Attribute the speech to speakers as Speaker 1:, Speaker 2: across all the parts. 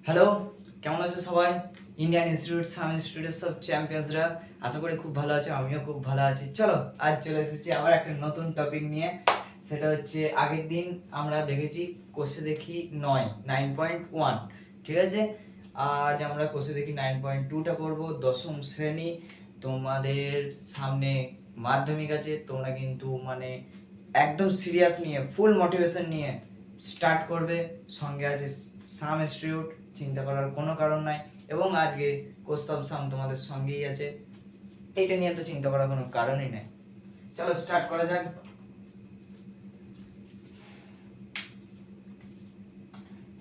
Speaker 1: Hello, কেমন আছো সবাই? ইন্ডিয়ান ইনস্টিটিউট সাম ইনস্টিটিউটের সব চ্যাম্পিয়ন্সরা আশা করি খুব ভালো আছে। আমিও খুব ভালো আছি। চলো আজ চলে এসেছি আবার একটা নতুন টপিক নিয়ে। সেটা হচ্ছে আগের দিন আমরা দেখেছি কোষে দেখি 9.1, ঠিক আছে? আজ আমরা কোষে দেখি 9.2টা করবো। দশম শ্রেণী, তোমাদের সামনে মাধ্যমিক আছে। তোমরা কিন্তু মানে একদম সিরিয়াস নিয়ে ফুল মোটিভেশন নিয়ে স্টার্ট করবে। সঙ্গে আছে সাম ইনস্টিটিউট, চিন্তা করার কোনো কারণ নাই। এবং আজকে কৌস্তব সাম তোমাদের সঙ্গেই আছে, এইটা নিয়ে তো চিন্তা করার কোনো কারণই নাই। চলো স্টার্ট করা যাক।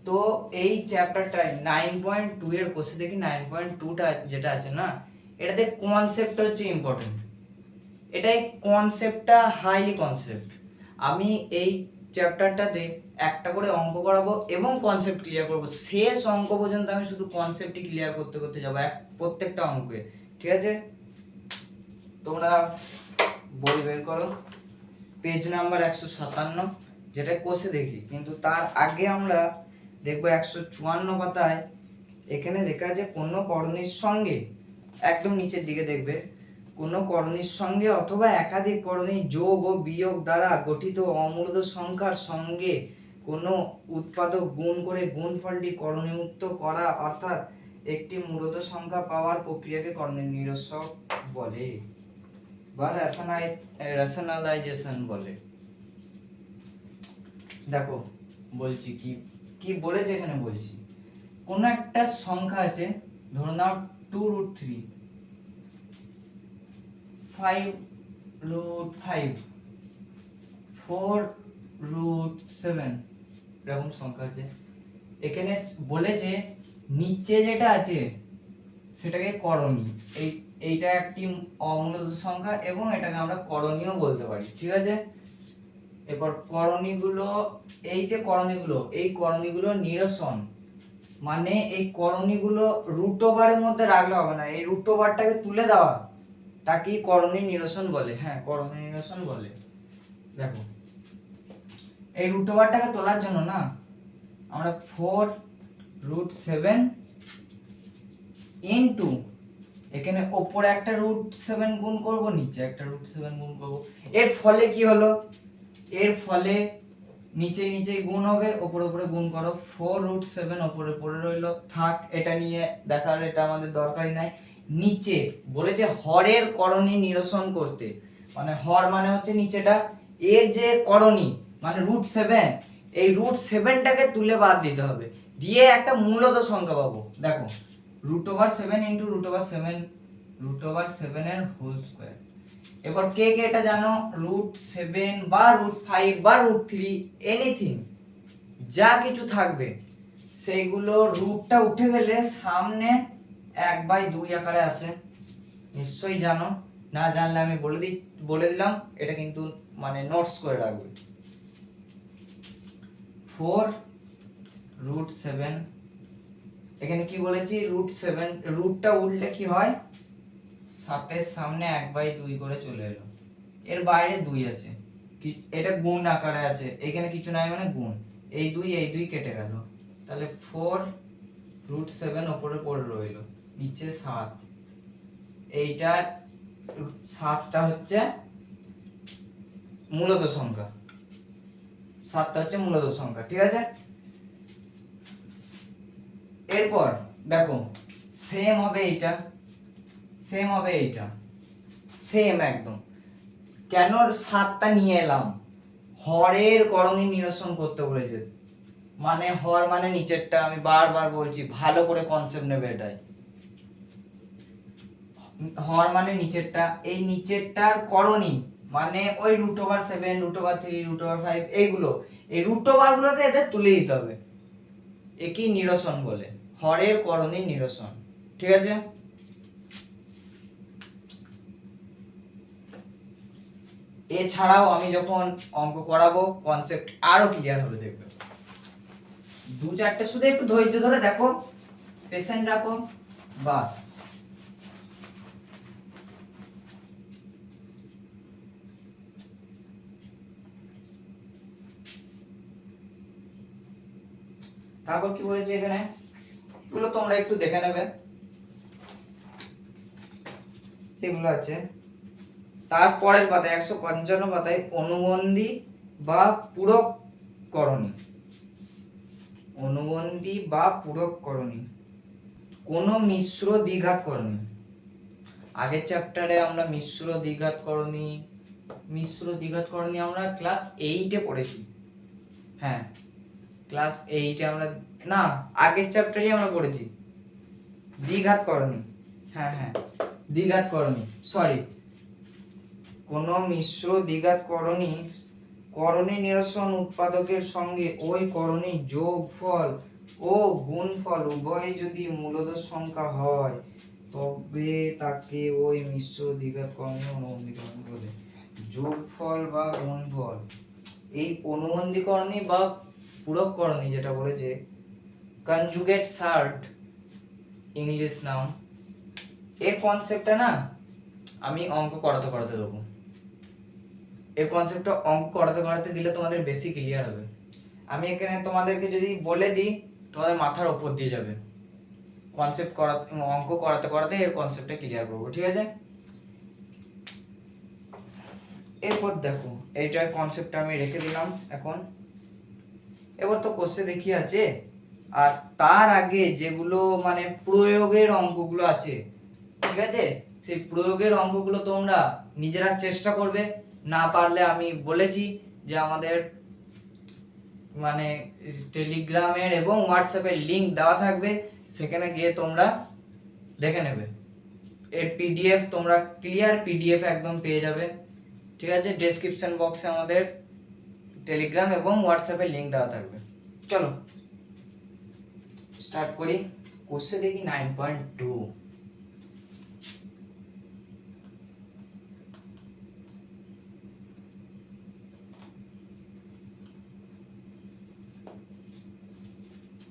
Speaker 1: তো এই চ্যাপ্টারটা 9.2 এর কোর্সে দেখি 9.2টা যেটা আছে না, এটাতে কনসেপ্টটা হচ্ছে ইম্পর্টেন্ট। এটাই কনসেপ্টটা হাইলি কনসেপ্ট। আমি এই চ্যাপ্টারটাতে একটা করে অঙ্ক করাবো এবং কনসেপ্ট ক্লিয়ার করবো। শেষ অঙ্ক পর্যন্ত আমি শুধু কনসেপ্টই ক্লিয়ার করতে করতে যাবো প্রত্যেকটা অঙ্কে, ঠিক আছে? তোমরা বই বের করো, পেজ নাম্বার 157, যেটা কোষে দেখি। কিন্তু তার আগে আমরা দেখবো 154 পাতায় এখানে লেখা আছে কোনো করণীর সঙ্গে, একদম নিচের দিকে দেখবে, কোনো করণীর সঙ্গে অথবা একাধিক করণীর যোগ ও বিয়োগ দ্বারা গঠিত অমূলদ সংখ্যার সঙ্গে কোনো উৎপাদক গুণ করে গুণফলটি করণীমুক্ত করা, অর্থাৎ একটি মূলদ সংখ্যা পাওয়ার প্রক্রিয়াকে করণীয় নিরসক বলে বা রেশনালাইজেশন বলে। দেখো বলছি কি কি বলেছে এখানে, বলছি কোন একটা সংখ্যা আছে, ধরে নাও 2√3, 5√5, 4√7, এরকম সংখ্যা আছে। এখানে বলেছে নিচে যেটা আছে সেটাকে করণী, এইটা একটি অমূলদ সংখ্যা এবং এটাকে আমরা করণীয় বলতে পারি, ঠিক আছে? এরপর করণীগুলো, এই যে করণীগুলো, এই করণীগুলো নিরসন, মানে এই করণীগুলো রুট ওভারের মধ্যে রাখলে হবে না, এই রুট ওভারটাকে তুলে দেওয়া তাকে করণী নিরসন বলে। হ্যাঁ, করণী নিরসন বলে। দেখো এই রুট ওভারটাকে তোলার জন্য না আমরা 4√7 ইনটু এখানে ওপরে একটা √7 গুণ করব, নিচে একটা √7 গুণ করব। এর ফলে কি হলো? এর ফলে নিচে নিচে গুণ হবে, ওপরে ওপরে গুণ করো। 4√7 ওপরে পড়ে রইলো, থাক, এটা নিয়ে দেখার এটা আমাদের দরকারই নাই। নিচে বলেছে হরের করণী নিরসন করতে, মানে হর মানে হচ্ছে নিচেটা, এর যে করণী মানে √7, এই √7টাকে তুলে বাদ দিতে হবে, দিয়ে একটা মূলদ সংখ্যা পাবো। দেখো √7 ইন্টু √7 এর হোল স্কয়ার। এবার কে কে এটা জানো? √7 বা √5 বা √3, এনিথিং যা কিছু থাকবে সেইগুলো রুটটা উঠে গেলে সামনে 1/2 আকারে আসে, নিশ্চয়ই জানো। না জানলে আমি বলে দিলাম, এটা কিন্তু মানে নোটস করে রাখবে। 4√7, এখানে কি বলেছি? √7 রুটটা উঠলে কি হয়? 7 এর সামনে 1/2 করে চলে এলো, এর বাইরে 2 আছে, এটা গুণ আকারে আছে, এখানে কিছু নাই মানে গুণ, এই 2 কেটে গেল, তাহলে 4√7 উপরে পড়ে রইলো, নিচে 7। এইটা 7টা হচ্ছে মূলদ সংখ্যা, 7টা হচ্ছে মূলদ সংখ্যা, ঠিক আছে? এরপর দেখো সেম হবে এইটা, সেম হবে এইটা, সেম একদম। কেন 7টা নিয়ে এলাম? হরের করণী নিরসন করতে বলেছে, মানে হর মানে নিচেরটা, আমি বারবার বলছি ভালো করে কনসেপ্ট নেবে এটাই। হর মানে নিচেরটা, এই নিচেরটার করণী মানে ওই √7, √3, √5, এইগুলো, এই √ওভার গুলোকে এদের তুলে দিতে হবে, একই নিরসন বলে, হরের করণী নিরসন, ঠিক আছে? এছাড়াও আমি যখন অঙ্ক করাবো কনসেপ্ট আরো ক্লিয়ার হবে, দেখবে। 2-4টে শুধু একটু ধৈর্য ধরে দেখো, পেশেন্ট রাখো, বাস। তারপর কি বলেছে এখানে? এগুলো তোমরা একটু দেখে নেবে, এগুলো আছে। তারপরের পাতায় 155 পাতায় অনুবন্ধী বা পূরক করণী, অনুবন্ধী বা পূরক করণী, কোন মিশ্র দ্বিঘাত করণী। আগের চ্যাপ্টারে আমরা মিশ্র দ্বিঘাত করণী আমরা ক্লাস 8 এ পড়েছি। হ্যাঁ, ক্লাস 8 এ আমরা, না আগের চ্যাপ্টারেই আমরা পড়েছি দ্বিঘাত করণী। হ্যাঁ হ্যাঁ, দ্বিঘাত করণী, সরি, কোন মিশ্র দ্বিঘাত করণী নিরসন উৎপাদকের সঙ্গে ওই করণীর যোগফল ও গুণফল উভয় যদি মূলদ সংখ্যা হয় তবে তাকে ওই মিশ্র দ্বিঘাত করণী অনুবন্ধীকরণ বলে। যোগফল বা গুণফল, এই অনুবন্ধীকরণী বা পূরক করণী যেটা বলেছে, কনজুগেট সার্ট ইংলিশ নাম, এর কনসেপ্টটা না আমি অঙ্ক করাতে দেবো। এর কনসেপ্টটা অঙ্ক করাতে দিলে তোমাদের বেশি ক্লিয়ার হবে। আমি এখানে তোমাদেরকে যদি বলে দিই তোমাদের মাথার উপর দিয়ে যাবে। অঙ্ক করাতে এর কনসেপ্টটা ক্লিয়ার করবো, ঠিক আছে? এরপর দেখো, এইটার কনসেপ্টটা আমি রেখে দিলাম এখন। এবার তো কোশ্চেন দেখি আছে, আর তার আগে যেগুলো মানে প্রয়োগের অঙ্কগুলো আছে, ঠিক আছে, সেই প্রয়োগের অঙ্কগুলো তোমরা নিজেরা চেষ্টা করবে। না পারলে আমি বলেছি যে আমাদের মানে টেলিগ্রামের এবং হোয়াটসঅ্যাপের লিংক দেওয়া থাকবে, সেখানে গিয়ে তোমরা দেখে নেবে। এর পিডিএফ তোমরা ক্লিয়ার পিডিএফ একদম পেয়ে যাবে, ঠিক আছে? ডেসক্রিপশন বক্সে আমাদের টেলিগ্রাম এবং হোয়াটসঅ্যাপের লিংক দেওয়া থাকবে। চলো স্টার্ট করি। কোশ্চেন দেখি 9.2।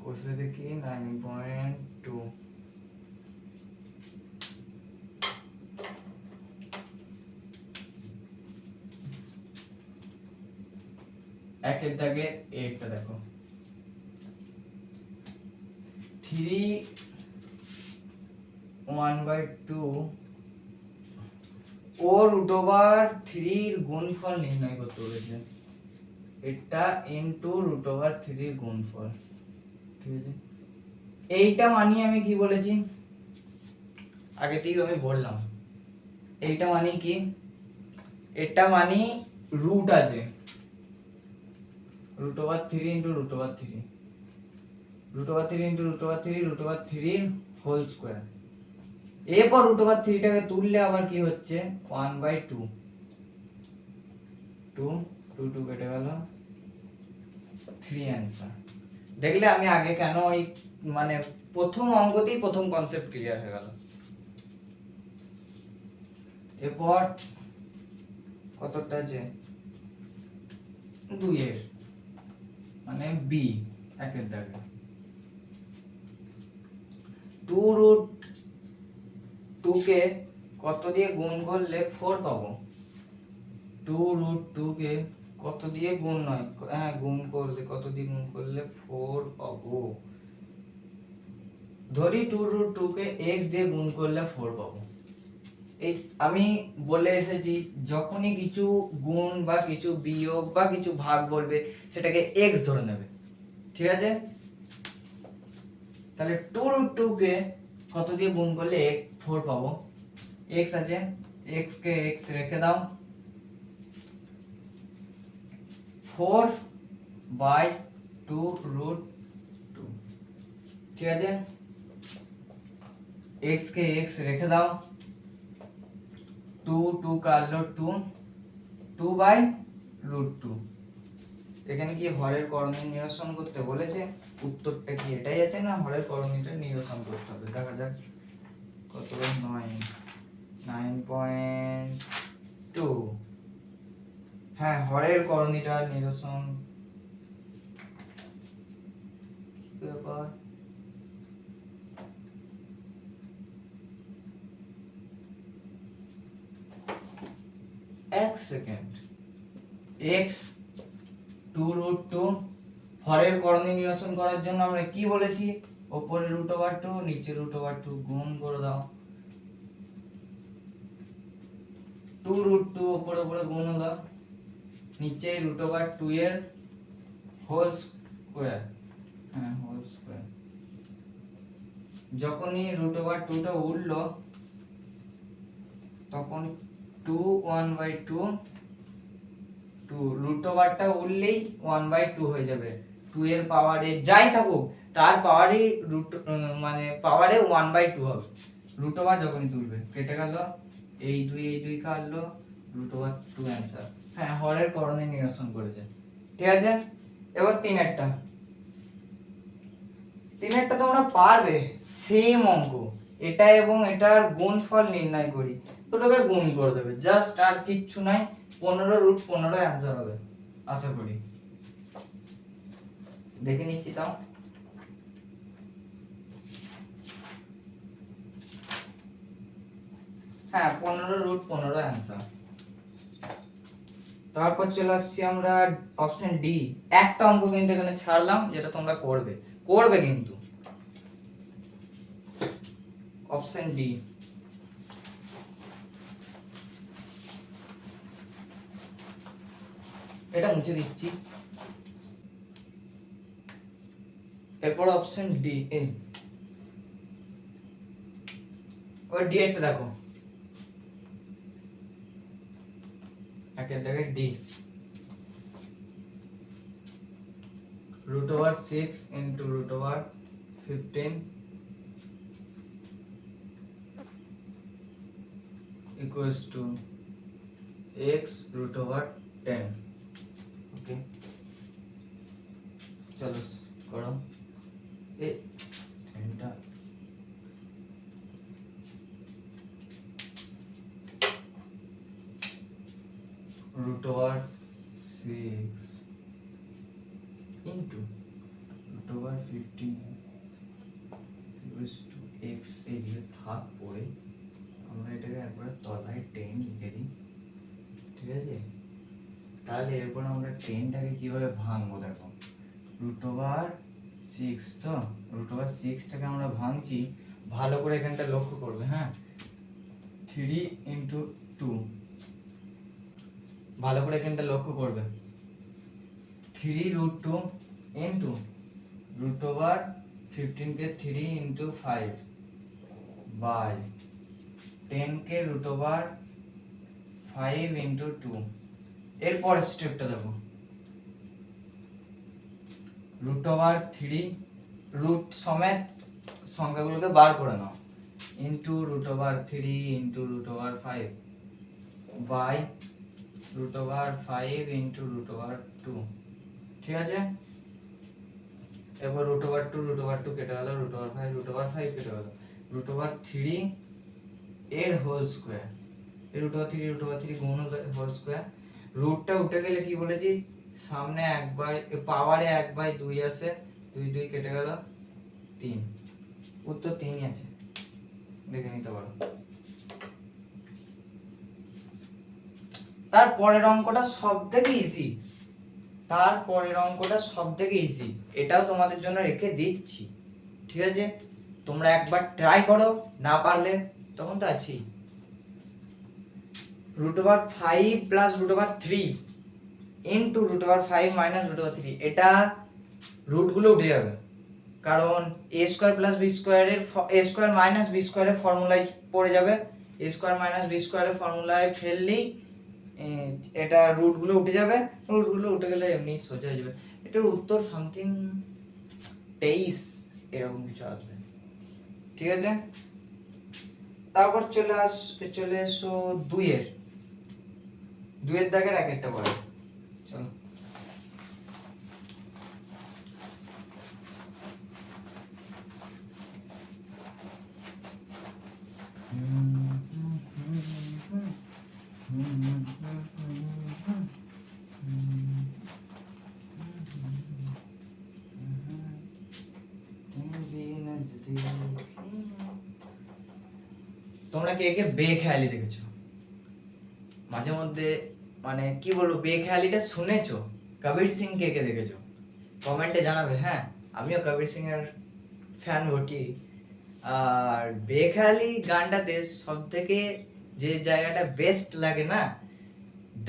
Speaker 1: কোশ্চেন দেখি 9.2। একের দাগে একটা দেখো, 3(1/2) ও √3 এর গুণফল নির্ণয় করতে বলেছে। এটা ইনটু √3 এর গুণফল, ঠিক আছে? এইটা মানি আমি কি বলেছি আগেতেই আমি বললাম, এইটা মানি কি, এটা মানি রুট আছে, √3 ইনটু √3, √3 ইনটু √3, √3 হোল স্কয়ার। এরপর √3 টাকে তুললে আবার কি হচ্ছে 1/2, 2 2 কেটে গেল, 3 অ্যান্সার। দেখলে আমি আগে কেন ওই মানে প্রথম অঙ্কতেই প্রথম কনসেপ্ট ক্লিয়ার হয়ে গেল। এরপর কতটা আছে 2 এর মানে বি একের দাগে 2√2 কে কত দিয়ে গুণ করলে 4 পাবো? 2√2 কে কত দিয়ে গুণ নয়, হ্যাঁ গুণ করলে, কত দিয়ে গুণ করলে 4 পাবো? ধরি 2√2 কে x দিয়ে গুণ করলে 4 পাবো। এই আমি বলে এসেছি যখনই কিছু গুণ বা কিছু বিয়োগ বা কিছু ভাগ বলবে সেটাকে x ধরে নেবে, ঠিক আছে? তাহলে 2√2 কে কত দিয়ে গুণ করলে 4 পাবো? x আছে, x কে x রেখে দাও, 4/2√2, ঠিক আছে? x কে x রেখে দাও, 2 2 কাটলো 2, 2/√2। এখানে কি হরের করণীয় নিরসন করতে বলেছে? উত্তরটা কি এটাই আছে, না হরের করণীয়টা নিরসন করতে হবে? দেখা যাক কত, 9.2। হ্যাঁ, হরের করণীয়টা নিরসন ব্যাপার, এক সেকেন্ড, x 2√2 হরের করণীয় নিরসন করার জন্য আমরা কি বলেছি? ওপরে √2 নিচে √2 গুণ করে দাও, 2√2 ওপরে ওপরে গুণ হলো, নিচে √2 এর হোল স্কয়ার, হ্যাঁ হোল স্কয়ার। যখনই √2টা উঠলো তখন 2 1/2, 2 √2টা উঠলেই 1/2 হয়ে যাবে। 2 এর পাওয়ারে যাই থাকুক তার পাওয়ারে মানে পাওয়ারে 1/2 হবে। √2 যখনই তুলবে কেটে গেল, এই 2 কাটলো, √2 অ্যানসার। হ্যাঁ হরের করণে নিরসন করে যায়। ঠিক আছে, এবার 3 তোমরা পারবে, সেম অঙ্ক, এটা এবং এটার গুণফল নির্ণয় করি, দুটোকে গুণ করে দেবে জাস্ট, আর কিচ্ছু নাই। 15√15 অ্যানসার হবে আশা করি। দেখে নিচ্ছি তাও। হ্যাঁ 15√15 অ্যানসার। তারপর চলে আসছি আমরা অপশন ডি। একটা অঙ্ক কিন্তু এখানে ছাড়লাম যেটা তোমরা করবে কিন্তু। অপশন ডি, এটা মুছে দিচ্ছি। এরপর অপশন ডি, ওই ডি একটা দেখো, একের দেখে D, √6 into √15 equals to x √10। Okay चलो करो ए 10টা √6 into √15 equals to x এদিকে থাক পড়ে, আমরা এটাকে একবার তলায় 10 লিখে দিই। ঠিক আছে, তাহলে এরপর আমরা 10টাকে কিভাবে ভাঙবো দেখো, √6 তো √6টাকে আমরা ভাঙছি, ভালো করে এখানটা লক্ষ্য করবে। হ্যাঁ 3 into 2, ভালো করে এখানটা লক্ষ্য করবে, 3√2 into √15 K 3 into 5 by 10 K √5 into 2। এরপর স্টেপটা দেখো, √3 রুট সমেত সংখ্যাগুলোকে বার করে নাও, ইনটু √3 ইনটু √5 বাই √5 ইনটু √2। ঠিক আছে, এবার √2 কেটে গেল, √5 কেটে গেল, √3 এর হোল স্কয়ার, এই √3 গুণ হোল স্কয়ার, রুটটা উঠে গেলে কি বলেছি সামনে 1/, পাওয়ারে 1/2 আসে, 2 কেটে গেল 3, উত্তর 3ই আছে, দেখে নিতে পারো। তারপরের অঙ্কটা সবথেকে ইজি, এটাও তোমাদের জন্য রেখে দিচ্ছি। ঠিক আছে, তোমরা একবার ট্রাই করো, না পারলে তখন তো আছি। √5 প্লাস √3 ইনটু √5 মাইনাস √3, এটা রুটগুলো উঠে যাবে, কারণ a square plus b স্কয়ারের a square minus b স্কয়ারের ফর্মুলায় পড়ে যাবে, a স্কয়ার মাইনাস b স্কয়ারের ফর্মুলায় ফেললেই এটা রুটগুলো উঠে যাবে, রুটগুলো উঠে গেলে এমনি সোজা হয়ে যাবে। এটার উত্তর সামথিং 23 এরকম কিছু আসবে। ঠিক আছে, তারপর চলে এসো 2 এর দাগের এক একটা পড়ে। চলো তোমরা কে কে বেখেয়ালি দেখেছো মাঝে মধ্যে, মানে কি বলবো, বেখেয়ালিটা শুনেছো? কবির সিং কে কে দেখেছো কমেন্টে জানাবে। হ্যাঁ আমিও কবির সিং এর ফ্যান বটি। আর বেখালি গানটাতে সব থেকে যে জায়গাটা বেস্ট লাগে না,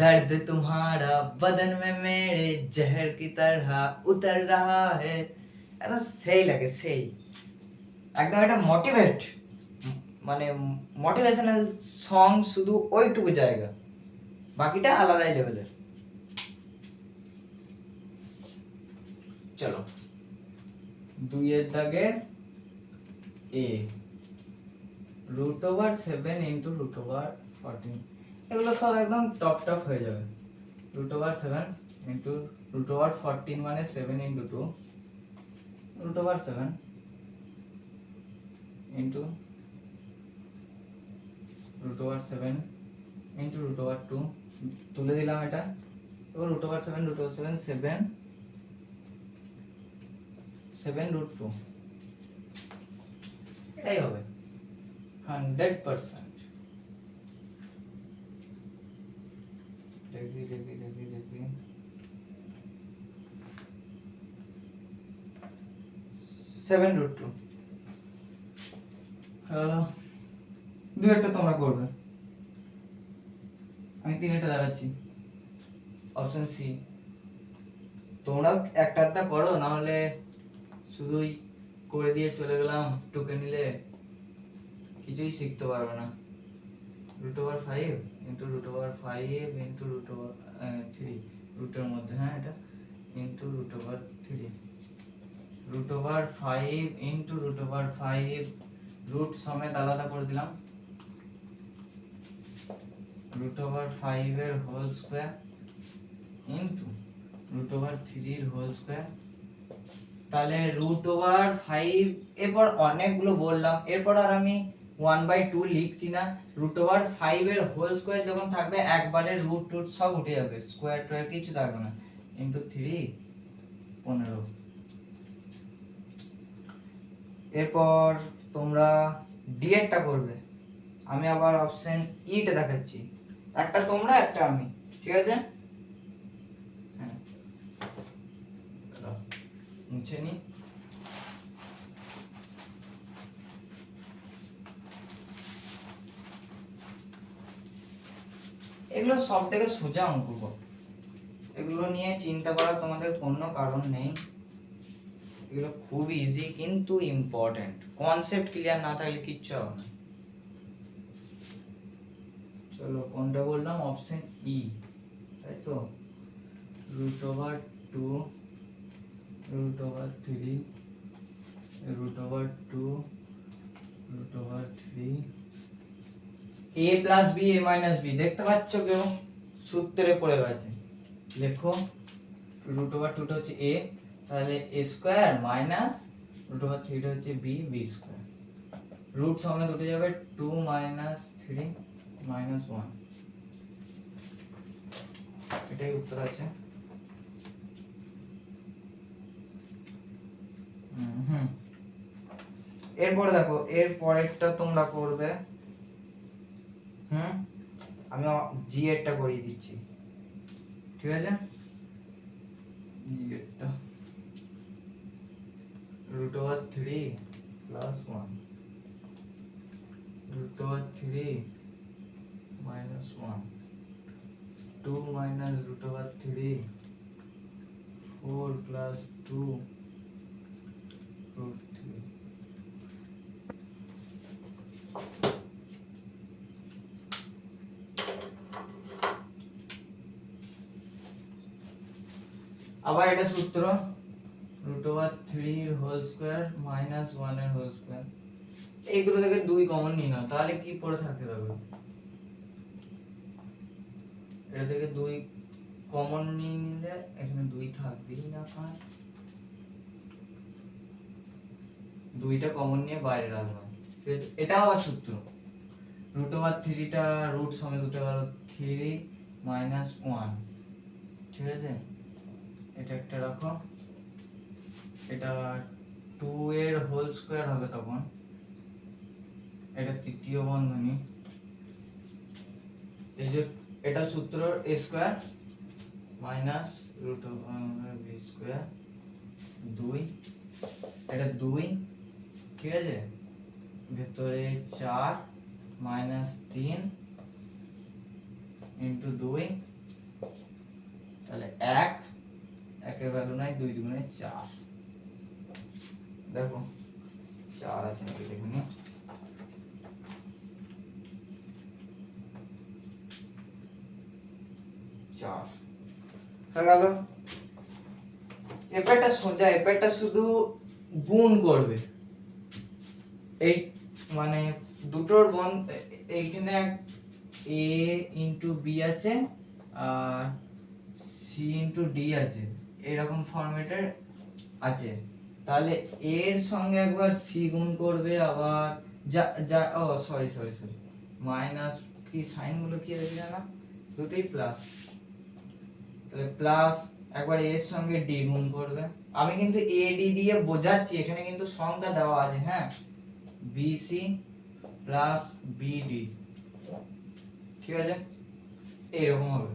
Speaker 1: दर्द तुम्हारा बदन में मेरे जहर की तरह उतर रहा है, একদম সেই লাগে, সেই একদম একটা মোটিভেট, মানে মোটিভেশনাল সং, শুধু ওইটুকু জায়গা, বাকিটা আলাদাই লেভেলের। চলো 2 এর দাগে a √7 ইন্টু √14, এগুলো সব একদম টপ টপ হয়ে যাবে। √7 ইন্টু √14 মানে 7 ইন্টু 2, √7 ইন্টু √7 ইন্টু √2 তুলে দিলাম এটা। এবার √7 7 √2, এটাই হবে 100%। দেখি 7 √2 হলো। দু একটা তোমরা করবে, আমি 3টা দেখাচ্ছি। অপশন সি, তোমরাও একটা একটা করো, না হলে শুধুই করে দিয়ে চলে গেলাম টুকে নিলে কিছুই শিখতে পারবে না। √5 ইন্টু √5 ইন্টু √3, রুটের মধ্যে, হ্যাঁ এটা ইন্টু √3, √5 ইন্টু √5 রুট সমেত আলাদা করে দিলাম। √5 এর হোল স্কয়ার ইন্টু √3 এর হোল স্কয়ার। তাহলে √5, এরপর অনেকগুলো বললাম, এরপর আর আমি 1/2 লিখছি না। √5 এর হোল স্কয়ার যখন থাকবে একবারে রুট সব উঠে যাবে, স্কয়ার টয়ার কিছু থাকবে না, ইন্টু 3 15। এরপর তোমরা ডি এরটা করবে, আমি আবার অপশন ইটা দেখাচ্ছি, একটা তোমরা একটা আমি, ঠিক আছে? হ্যাঁ, মুছে নি। এগুলো সব থেকে সোজা অঙ্ক, এগুলো নিয়ে চিন্তা করার তোমাদের কোনো কারণ নেই। এগুলো খুব ইজি কিন্তু ইম্পর্টেন্ট, কনসেপ্ট ক্লিয়ার না থাকলে কিচ্ছু হবে না। চলো কোনটা বললাম, অপশন ই, তাই তো? √2 √3 √2 √3 a plus b a minus b, দেখতে পাচ্ছ কেউ? সূত্রে পড়ে গেছে, লেখো। √2 টা হচ্ছে a, তাহলে a স্কয়ার মাইনাস √3 টা হচ্ছে b, b স্কয়ার। রুট সমেত উঠে যাবে 2 - 3 - 1, এটাই উত্তর আছে। এরপরে দেখো, এর পরেরটা তোমরা করবে। আমি জি এরটা করিয়ে দিচ্ছি, ঠিক আছে? জি এরটা √3 + 1, √3 - 1, 2 - √3, 4 + 2 √3। আবার এটা সূত্র, √3 এর হোল স্কয়ার মাইনাস 1 এর হোল স্কয়ার। এইগুলো থেকে 2 কমন নিয়ে নাও, তাহলে কি পড়ে থাকতে পারবে? এটা থেকে 2 কমন নিয়ে নিলে এখানে 2 থাকবেই না, আর 2টা কমন নিয়ে বাইরে রাখলাম, ঠিক আছে? এটা আবার সূত্র, √3 টা রুট সমেত উঠে গেল 3 - 1, ঠিক আছে? এটা একটা রাখো, এটা 2 এর হোল স্কয়ার হবে তখন, এটা তৃতীয় বন্ধনী। এই যে এটা সূত্র a square minus √b square 2, এটা 2 ঠিক আছে, ভেতরে 4 মাইনাস 3 ইন্টু 2, তাহলে 1, 1-এর ভ্যালু নাই, 2 দুগুণে 4, দেখো 4 আছে নাকি দেখুন, 4 হয়ে গেল। এবারটা সোজা, এবারটা শুধু গুণ করবে, এই মানে দুটোর বন, এইখানে a ইন্টু বি আছে আর সি ইন্টু ডি আছে, এরকম ফরম্যাটের আছে, তাহলে এর সঙ্গে একবার সি গুণ করবে, আবার যা যা ও সরি সরি সরি মাইনাস, কি সাইন গুলো কি আছে জানা, দুটোই প্লাস, তাহলে প্লাস একবার এর সঙ্গে ডি গুণ করবে, আমি কিন্তু এ ডি দিয়ে বোঝাচ্ছি, এখানে কিন্তু সংখ্যা দেওয়া আছে, হ্যাঁ, বিসি প্লাস বিডি, ঠিক আছে, এইরকম হবে।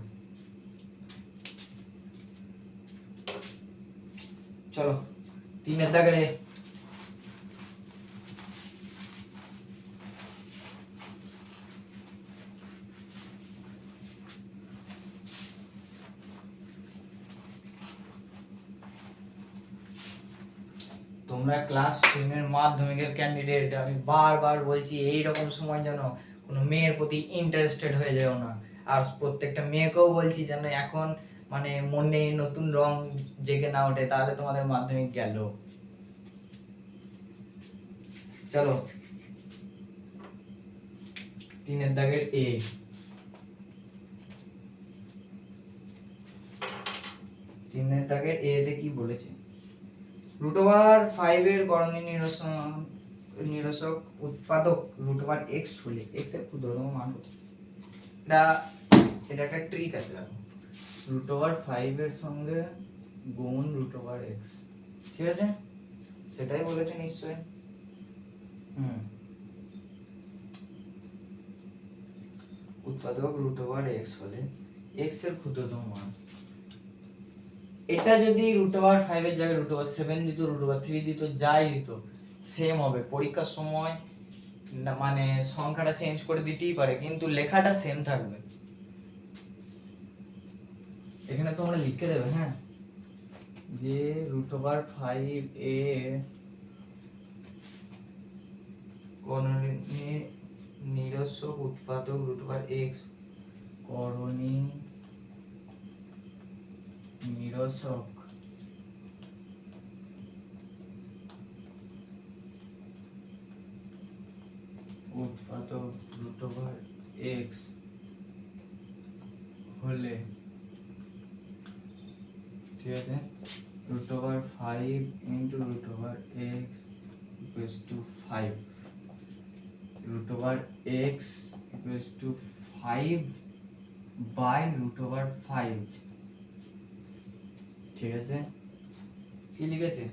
Speaker 1: চলো 3-এর দাগে তোমরা ক্লাস 10 এর মাধ্যমিকের ক্যান্ডিডেট, আমি বারবার বলছি এই রকম সময় যেন কোনো মেয়ের প্রতি ইন্টারেস্টেড হয়ে যাও না, আর প্রত্যেকটা মেয়েকেও বলছি যেন এখন মানে মনে নতুন রং জেগে না ওঠে, তাহলে তোমাদের মাধ্যমিক গেল। চলো 3-এর দাগের এ, 3-এর দাগের এ তে কি বলেছে, √5 এর করণীয় নিরসক উৎপাদক √x হলে x এর ক্ষুদ্রতম মান কত, এটা একটা ট্রিক আছে, দেখো √5 এর সঙ্গে গুণ √x, ঠিক আছে, সেটাই বলেছে নিশ্চয়ই। উৎপাদক √x হলে x এর ক্ষুদ্রতম মান, এটা যদি √5 এর জায়গায় √7 দিত, √3 দিত, যাই দিত সেম হবে, পরীক্ষার সময় মানে সংখ্যাটা চেঞ্জ করে দিতেই পারে, কিন্তু লেখাটা সেম থাকবে। এখানে তোমরা লিখে দেবে, হ্যাঁ, যে √5 এর করণীয় নিরসক উৎপাদক √x, করণীয় নিরসক উৎপাদক √x হলে, ঠিক আছে, √5 into √x equals to 5, √x equals to 5 by √5, ঠিক আছে, কি লিখেছে,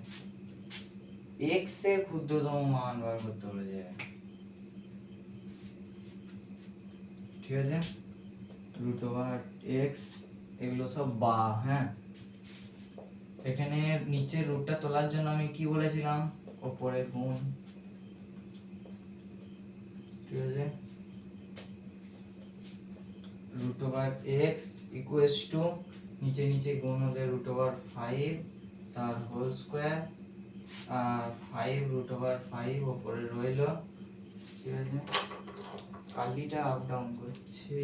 Speaker 1: x এর ক্ষুদ্রতম মান বার করতে বলেছে, ঠিক আছে, √x এগুলো সব বা, হ্যাঁ, এখানে নিচের রুটটা তোলার জন্য আমি কি বলেছিলাম, উপরে গুণ, ঠিক আছে, √x ইকুয়ালস টু নিচে নিচে গুণ হয়ে যায় √5 তার হোল স্কয়ার, আর 5 √5 উপরে রইলো, ঠিক আছে, কালিটা আপ ডাউন করছে,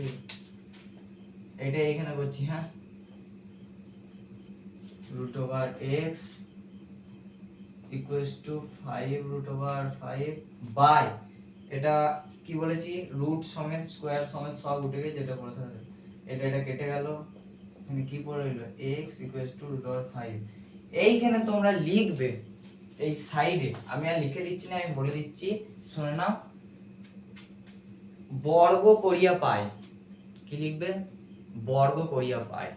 Speaker 1: এটা এখানে করছি, হ্যাঁ, √x ইকুয়ালস টু 5 √5 বাই, এটা কি বলেছি, রুট সমেত স্কয়ার সমেত সব উঠে গেছে, যেটা পড়তে হবে, এটা কেটে গেল, এখানে কি পড়ে রইলো, x ইকুয়ালস টু √5, এইখানে তোমরা লিখবে এই সাইডে, আমি আর লিখে দিচ্ছি না, আমি বলে দিচ্ছি, শুনে নাও, বর্গ করিয়া পায়, কি লিখবে, বর্গ করিয়া পায়,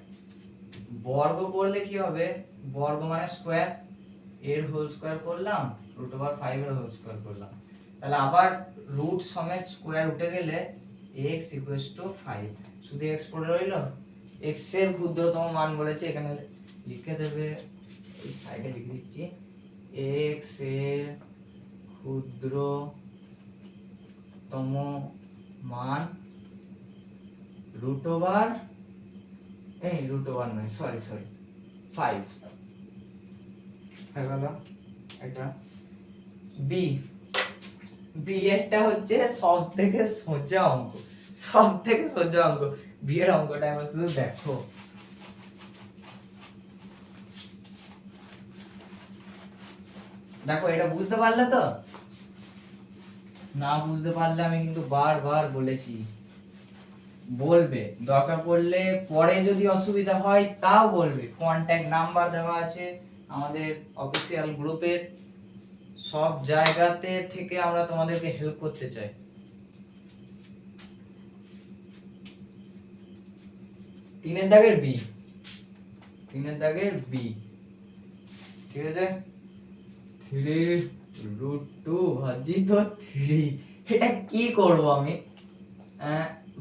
Speaker 1: বর্গ করলে কি হবে, বর্গ মানে স্কয়ার, এর হোল স্কয়ার করলাম, √5 এর হোল স্কয়ার করলাম, তাহলে আবার রুট সমেত স্কয়ার উঠে গেলে x ইকুয়ালস টু 5, শুধু x পড়ে রইলো, x এর ক্ষুদ্রতম মান বলেছে, এখানে লিখে দেবে, এই সাইডে লিখে দিচ্ছি, x এর ক্ষুদ্রতম মান রুট ওভার নয়, সরি 5 হয়ে গেল। এটা বি এরটা হচ্ছে সব থেকে সোজা অঙ্ক, বি এর অঙ্কটা একবার শুধু দেখো। দেখো এটা বুঝতে পারলে তো? না বুঝতে পারলে আমি কিন্তু বারবার বলেছি, বলবে, দরকার পড়লে পরে যদি অসুবিধা হয় তাও বলবে। কন্ট্যাক্ট নাম্বার দেওয়া আছে আমাদের অফিসিয়াল গ্রুপের, সব জায়গাতে থেকে আমরা তোমাদেরকে হেল্প করতে চাই। তিনের দাগের বি, ঠিক আছে। 3√2 ভাজিত 3, এটা কি করব আমি?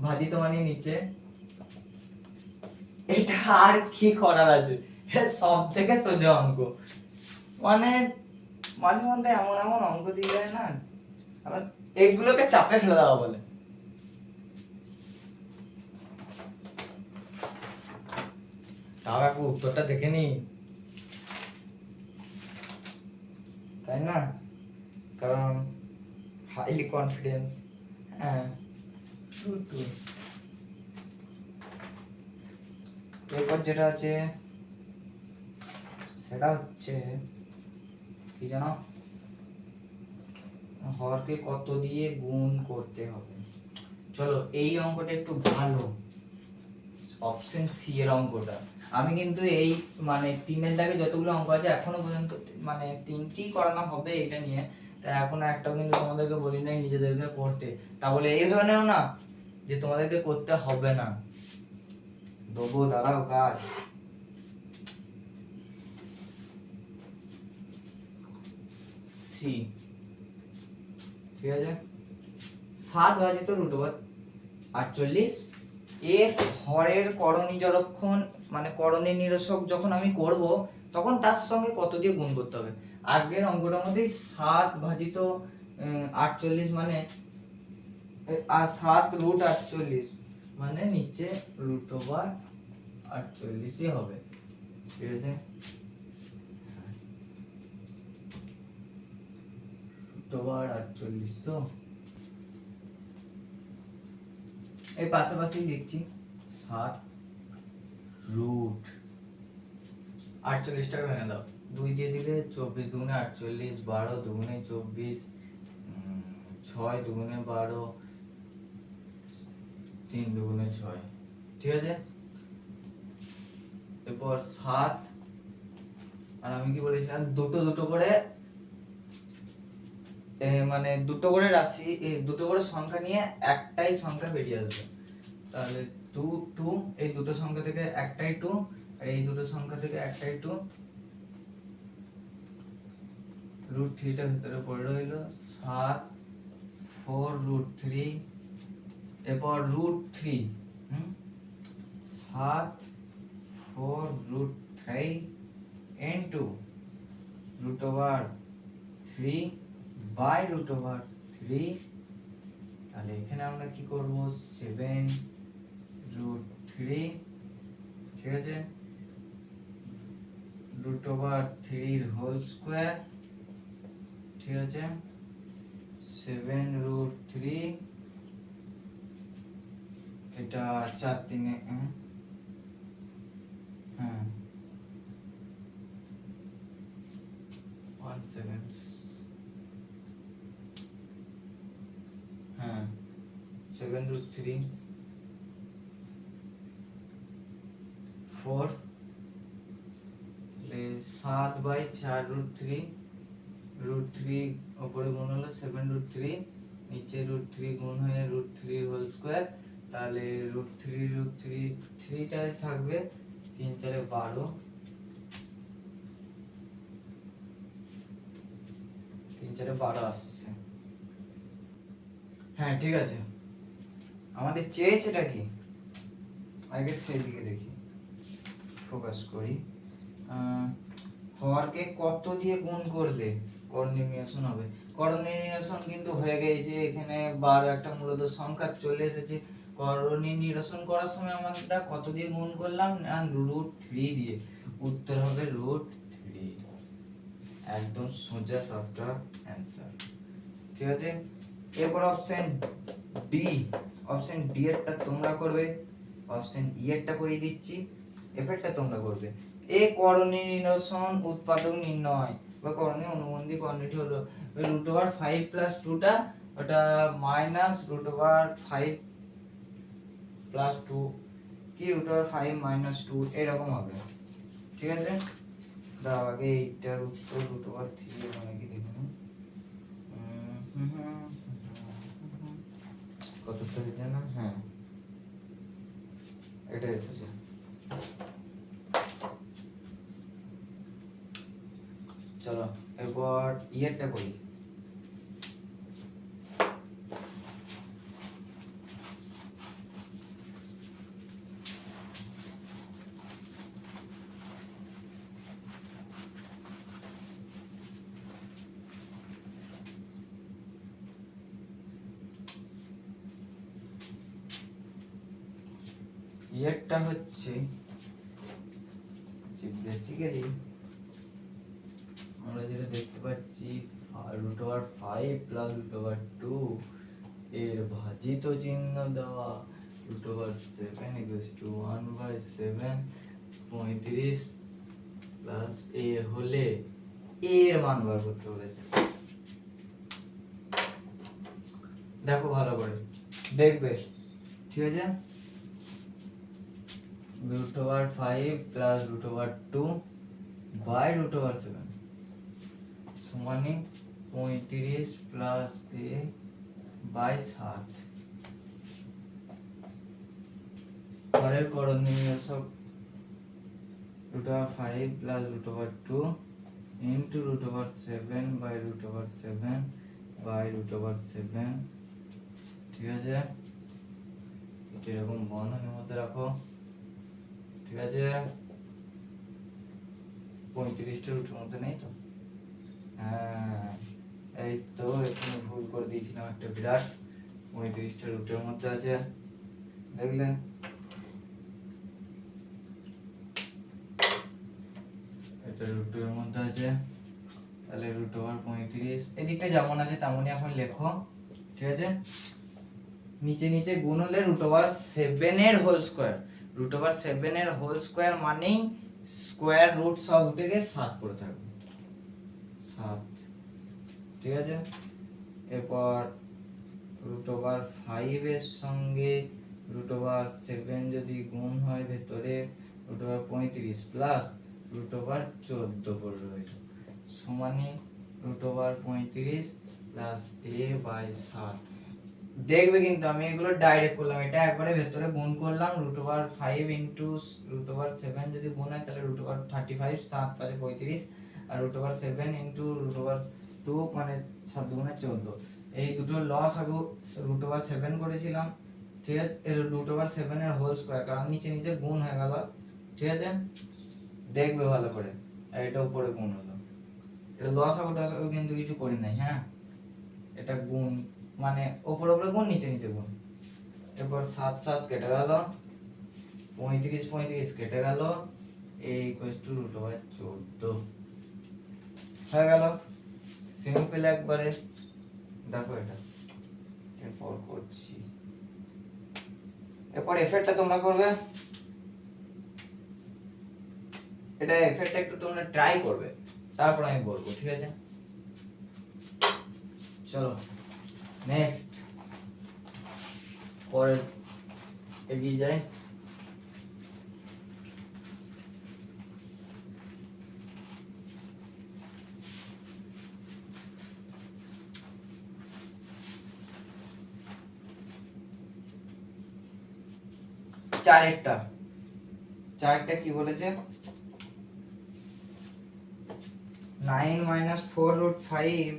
Speaker 1: ভাজিত মানে নিচে, এটা আর কি করার আছে? এটা সব থেকে সোজা অঙ্ক। মানে মাঝে মধ্যে এমন অঙ্ক দিয়ে যায় না, এগুলোকে চাপে ফেলে দেওয়া বলে। তাও একটু উত্তরটা দেখে নি, তাই না? কারণ হাইলি কনফিডেন্স। এরপর যেটা আছে সেটা হচ্ছে কি জানো, হরকে কত দিয়ে গুণ করতে হবে। চলো এই অঙ্কটা একটু ভালো, অপশন সি এর অঙ্কটা। আমি কিন্তু এই মানে 3 এর দাগে যতগুলো অঙ্ক আছে এখনো পর্যন্ত মানে 3টি করানো হবে এটা নিয়ে, তাই এখনো একটাও কিন্তু তোমাদেরকে বলি নাই নিজেদেরকে করতে। তা বলে এই ধরনেরও না যে তোমাদেরকে করতে হবে না, দেবো, দাঁড়াও কাজ। সি, ঠিক আছে। 7 ভাজিত √48, এর হরের করণী যখন মানে করণী নিরসক যখন আমি করব তখন তার সঙ্গে কত দিয়ে গুণ করতে হবে। আগের অঙ্কটার মধ্যে 7 ভাজিত 48 মানে 7√48 মানে নিচে √48ই হবে, ঠিক আছে। √48 তো এই পাশাপাশি লিখছি 7√48 টাকা ভেঙে দাও, 2 দিয়ে দিলে 24 দুগুণে 48, 12 দুগুণে 24, 6 দুগুণে 12, 3 দুগুণে 6, ঠিক আছে। এরপর 7, আর আমি কি বলেছিলাম দুটো করে মানে দুটো করে রাশি, দুটো করে সংখ্যা নিয়ে একটাই সংখ্যা বেরিয়ে আসবে। তাহলে 2 2, এই দুটো সংখ্যা থেকে একটাই 2, আর এই দুটো সংখ্যা থেকে একটাই 2, √3টা ভিতরে পড়ে রইল 7 4√3, এরপর √3 7 4√3 into √3 by √3, তাহলে এখানে আমরা কি করব 7√3, ঠিক আছে, √3 এর হোল স্কয়ার, ঠিক আছে, 7√3, এটা 4 3 1 সেকেন্ড, 7√3 4, 7/4√3, √3 উপরে গুণ হলো 7√3, নিচে √3 গুণ হয়ে √3 হোল স্কয়ার, তাহলে √3 টাই থাকবে, 3 4 12, 3 4 12 আসছে। হ্যাঁ ঠিক আছে, আমাদের চেয়েছেটা কি আগে সেই দিকে দেখি, ফোকাস করি। হরকে কত দিয়ে গুণ করলে করণীয় হবে, করণীয় নিরসন কিন্তু হয়ে গেছে, এখানে 12 একটা মূলত সংখ্যা চলে এসেছে। করণীয় নিরসন করার সময় আমরা কত দিয়ে গুণ করলাম না √3 দিয়ে, উত্তর হবে √3, একদম সোজা সাপটা অ্যানসার। ঠিক আছে, এরপর অপশন ডি, অপশন ডি এরটা তোমরা করবে, অপশন ই এরটা করিয়ে দিচ্ছি, এফ এরটা তোমরা করবে। এ করণীয় নিরসন উৎপাদক নির্ণয় বা করণীয় অনুবন্ধী করণীয়টি হলো √5 + 2টা ওটা -√5 + 2 কি √5 - 2 এরকম হবে। ঠিক আছে, দাও আগে এইটার উত্তর √3 এর মানে কি দেখুন, কতটা জানা, হ্যাঁ এটা এসেছে। চলো এরপর ইয়েরটা করি। ইয়েরটা হচ্ছে বেসিক্যালি আমরা যেটা দেখতে পাচ্ছি √5 + √2 এর ভাজিত চিহ্ন দেওয়া, √7 = 1/7 35 প্লাস এ হলে এর মান বার করতে বলেছে। দেখো ভালো করে দেখবে, ঠিক আছে, √5 + √2 বাই √7 সমানে 35 প্লাস এ বাই 7। পরের করণীয় সব √5 + √2 ইনটু √7 বাই √7 বাই √7। ঠিক আছে, এটা এরকম বন্ধনের মধ্যে রাখো। ঠিক আছে, 35টা রুটের মধ্যে নেই তো, হ্যাঁ এই তো এখানে ভুল করে দিয়েছিলাম একটা বিরাট, 35টা রুটের মধ্যে আছে, দেখলেন? এটা রুটের মধ্যে আছে, তাহলে √35 এদিকটা যেমন আছে তেমনই এখন লেখো। ঠিক আছে, নিচে নিচে গুণ হলে √7 এর হোল স্কয়ার, √7 এর হোল স্কয়ার মানেই স্কয়ার রুট সব উঠে গিয়ে 7 করে থাকবে, 7। ঠিক আছে, এরপর √5 এর সঙ্গে √7 যদি গুণ হয় ভেতরে √35 প্লাস √14 করে রইল সমানে √35 প্লাস a বাই 7। দেখবে কিন্তু আমি এগুলো ডাইরেক্ট করলাম, এটা একবারে ভেতরে গুণ করলাম, √5 ইনটু √7 যদি গুণ হয় তাহলে √35 7 5 35 আর √7 ইনটু √2 মানে 7 দুগুণে 14, এই দুটো লস হবে √7 করেছিলাম। ঠিক আছে, এর √7 এর হোল স্কয়ার কারণ নিচে নিচে গুণ হয়ে গেল। ঠিক আছে, দেখবে ভালো করে, আর এটা উপরে গুণ হলো, এটা লস হবে কিন্তু কিছু করি নাই, হ্যাঁ এটা গুণ মানে উপরে উপরে গুণ নিচে নিচে গুণ। এরপর 7 7 কেটে গেল, 35 35 কেটে গেল, a √14 হয়ে গেল, সিম্পল একবারে। দেখো এটা এরপর করছি, এরপর এফেক্টটা তোমরা করবে, এটা এফেক্টটা একটু তোমরা ট্রাই করবে, তারপর আমি বলবো। ঠিক আছে, চলো নেক্সট পরে এগিয়ে যাই। চারেরটা কি বলেছে, 9 - 4√5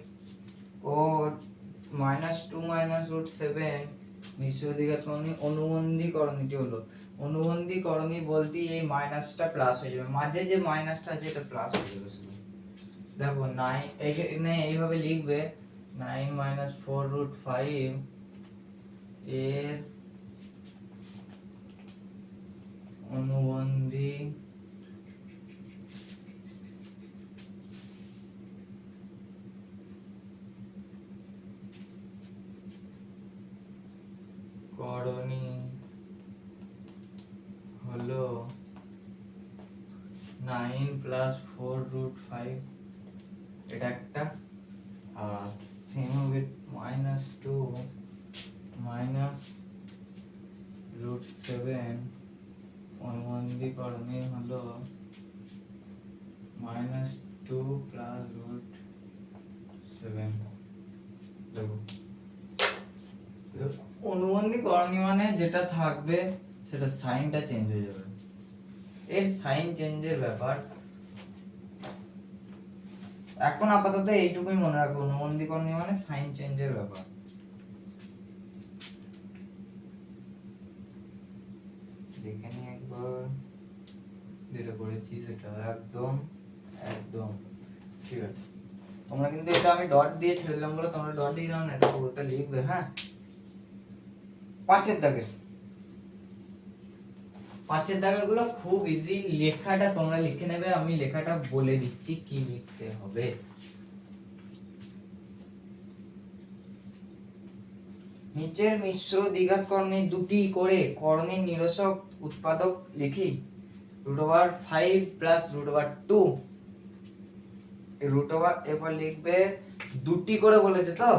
Speaker 1: ও -2 - √7 নিশ্চয় দ্বিঘাত অনুবন্ধী করণীটি হলো। অনুবন্ধী করণী বলতে এই মাইনাসটা প্লাস হয়ে যাবে, মাঝে যে মাইনাসটা আছে এটা প্লাস হয়ে যাবে শুধু। দেখো 9 এখানে এইভাবে লিখবে 9 মাইনাস 4√5 এর অনুবন্ধী করণী হলো 9 প্লাস 4√5, এটা একটা। আর সেম উইথ -2 মাইনাস √7 অনুবন্ধী করণী হলো -2 প্লাস √7। দেখো অনুবন্ধী করণী মানে যেটা থাকবে সেটা সাইনটা চেঞ্জ হয়ে যাবে, এর সাইন চেঞ্জের ব্যাপার। এখন আপাতত এইটুকুই মনে রাখো, অনুবন্ধী করণী মানে সাইন চেঞ্জের ব্যাপার। দেখে নি একবার যেটা করেছি সেটা একদম একদম ঠিক আছে। তোমরা কিন্তু এটা আমি ডট দিয়ে ছেড়ে দিলাম বলে তোমরা ডট দিয়ে দাও না, এটা পুরোটা লিখবে। হ্যাঁ, 5 দাগের গুলো খুব ইজি, লেখাটা তোমরা লিখে নেবে, আমি লেখাটা বলে দিচ্ছি কি লিখতে হবে। নিচের মিশ্র দ্বিঘাত কর্ণে দুটি করে কর্ণের নিরসক উৎপাদক লিখি। √5 প্লাস √2 এরপর লিখবে দুটি করে বলেছে তো,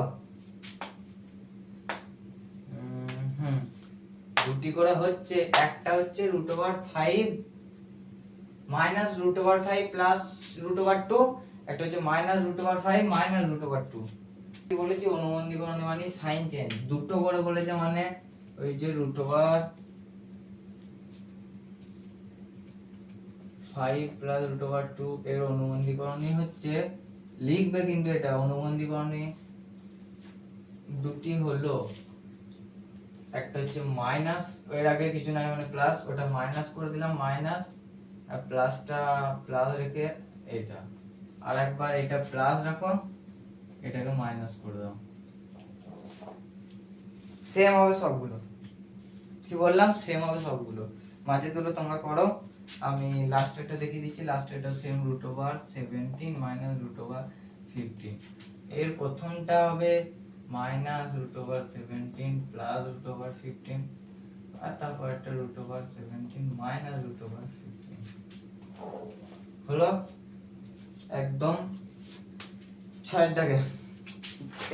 Speaker 1: দুটি করে হচ্ছে, একটা হচ্ছে √5 মাইনাস √5 প্লাস √2, একটা হচ্ছে -√5 মাইনাস √2। কি বলেছি, অনুবন্ধী করণী মানে সাইন চেঞ্জ। দুটো করে বলেছে মানে ওই যে √5 প্লাস √2 এর অনুবন্ধী করণী হচ্ছে, লিখবে কিন্তু এটা অনুবন্ধী করণী দুটি হলো, একটা হচ্ছে মাইনাস, এর আগে কিছু নাই মানে প্লাস, ওটা মাইনাস করে দিলাম মাইনাস, আর প্লাসটা প্লাস রেখে এটা, আর একবার এটা প্লাস রাখো, এটাকে মাইনাস করে দাও। সেম হবে সবগুলো, কি বললাম সেম হবে সবগুলো। মাঝে দুটো তোমরা করো, আমি লাস্টেরটা দেখিয়ে দিচ্ছি। লাস্টেরটা সেম √17 মাইনাস √15। এর প্রথমটা হবে -√17 প্লাস √15, আর তারপর একটা √17 মাইনাস √15 হলো একদম 6 দাগে।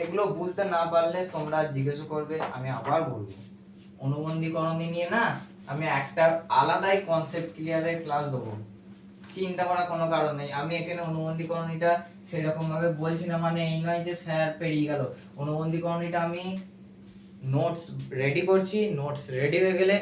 Speaker 1: এগুলো বুঝতে না পারলে তোমরা জিজ্ঞেস করবে, আমি আবার বলবো। অনুবন্ধী করণী নিয়ে না আমি একটা আলাদাই কনসেপ্ট ক্লিয়ারের ক্লাস দেবো, চিন্তা করার কোনো কারণ নেই। আমি এখানে অনুবন্ধী করণীটা সেরকম ভাবে বলছি না, মানে এই নয় যে স্যার পেরিয়ে গেল। অনুবন্ধী করণীটা আমি নোটস রেডি করছি, নোটস রেডি হয়ে গেলে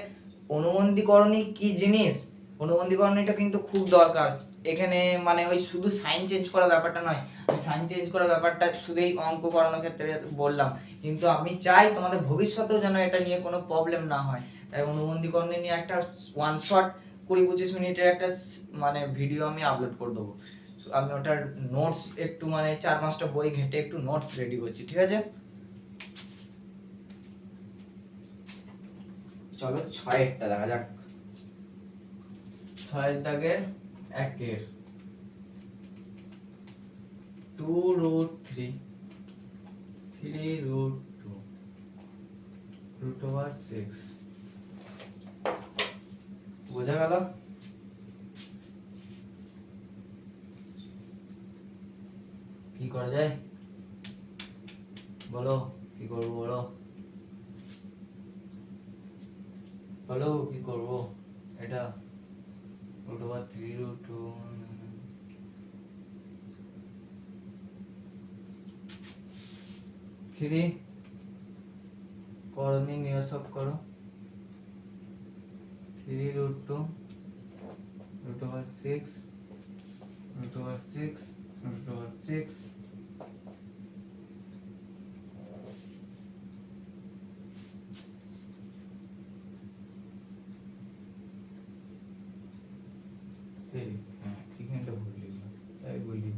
Speaker 1: অনুবন্ধী করণী কি জিনিস, অনুবন্ধী করণীটা কিন্তু খুব দরকার এখানে। মানে ওই শুধু সাইন চেঞ্জ করার ব্যাপারটা নয়, আমি সাইন চেঞ্জ করার ব্যাপারটা শুধু এই অঙ্ক করানোর ক্ষেত্রে বললাম, কিন্তু আমি চাই তোমাদের ভবিষ্যতেও যেন এটা নিয়ে কোনো প্রবলেম না হয়। তাই অনুবন্ধী করণী নিয়ে একটা ওয়ান শট 20-25 মিনিটের একটা মানে ভিডিও আমি আপলোড করে দেবো। আমি ওটার নোটস একটু মানে 4-5টা বই ঘেঁটে একটু নোটস রেডি করছি, ঠিক আছে? চলো 6 দেখা যাক। 6 দাগের 1 2√3 3√2 √6 বোঝা গেল? কি করা যায় বলো, কি করবো বলো, বলো কি করবো? এটা √3√2 3 করণী নিরসক করো। 3√2 √6 √6 √6 এখানটা ভুল লিখলাম, তাই বলি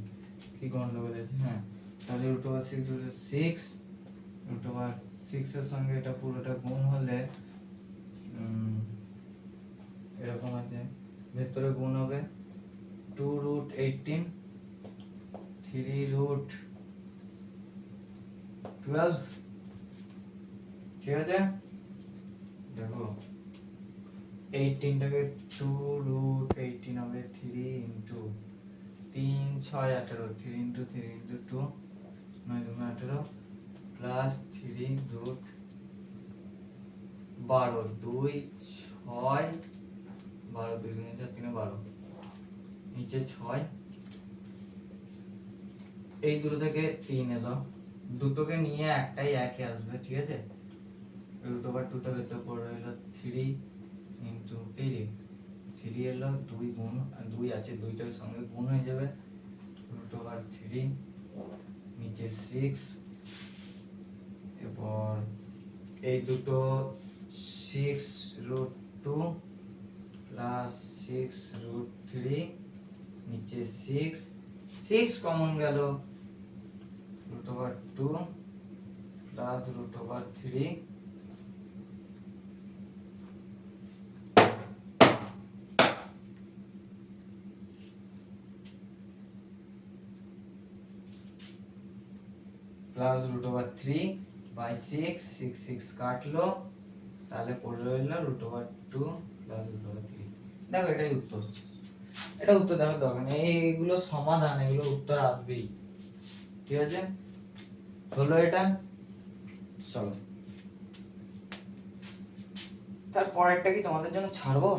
Speaker 1: কি গন্ডগোল আছে। হ্যাঁ,
Speaker 2: তাহলে রুট ওভার 6 6 রুট ওভার 6 এর সঙ্গে এটা পুরোটা গুণ হলে এরকম আছে, ভেতরে গুণ হবে 2 রুট 18 3 রুট 12, ঠিক আছে। দেখো 18টাকে 2 রুট 18 হবে 3 into 3 6 18, 3 into 3 into 2 9 2 18 plus 3 root 12 2 6 12 2 গুণে 4 3 12 নিচে 6, এই দুটো থেকে 3 এলো, দুটোকে নিয়ে একটাই একই আসবে, ঠিক আছে। রুট ওভার 2টা ভেতর পড়ে এলো 3 ইন্টু 3 এলো 2 গুণ, আর 2 আছে 2টার সঙ্গে গুণ হয়ে যাবে, রুট ওভার 3 নিচে 6, এরপর এই দুটো 6 রুট 2 প্লাস 6 রুট 3 নিচে 6 কমন গেল, root over 2 plus root over 3 plus root over 3 by 6 6 6 কাটলো, তাহলে পড়ে রইল root over 2 plus root over 3। দেখো এটাই উত্তর, এটা উত্তর দেখার দরকার নেই, এইগুলো সমাধান, এগুলো উত্তর আসবেই, ঠিক আছে। হলো এটা, চলো তারপরেরটা কি তোমাদের জন্য ছাড়বো,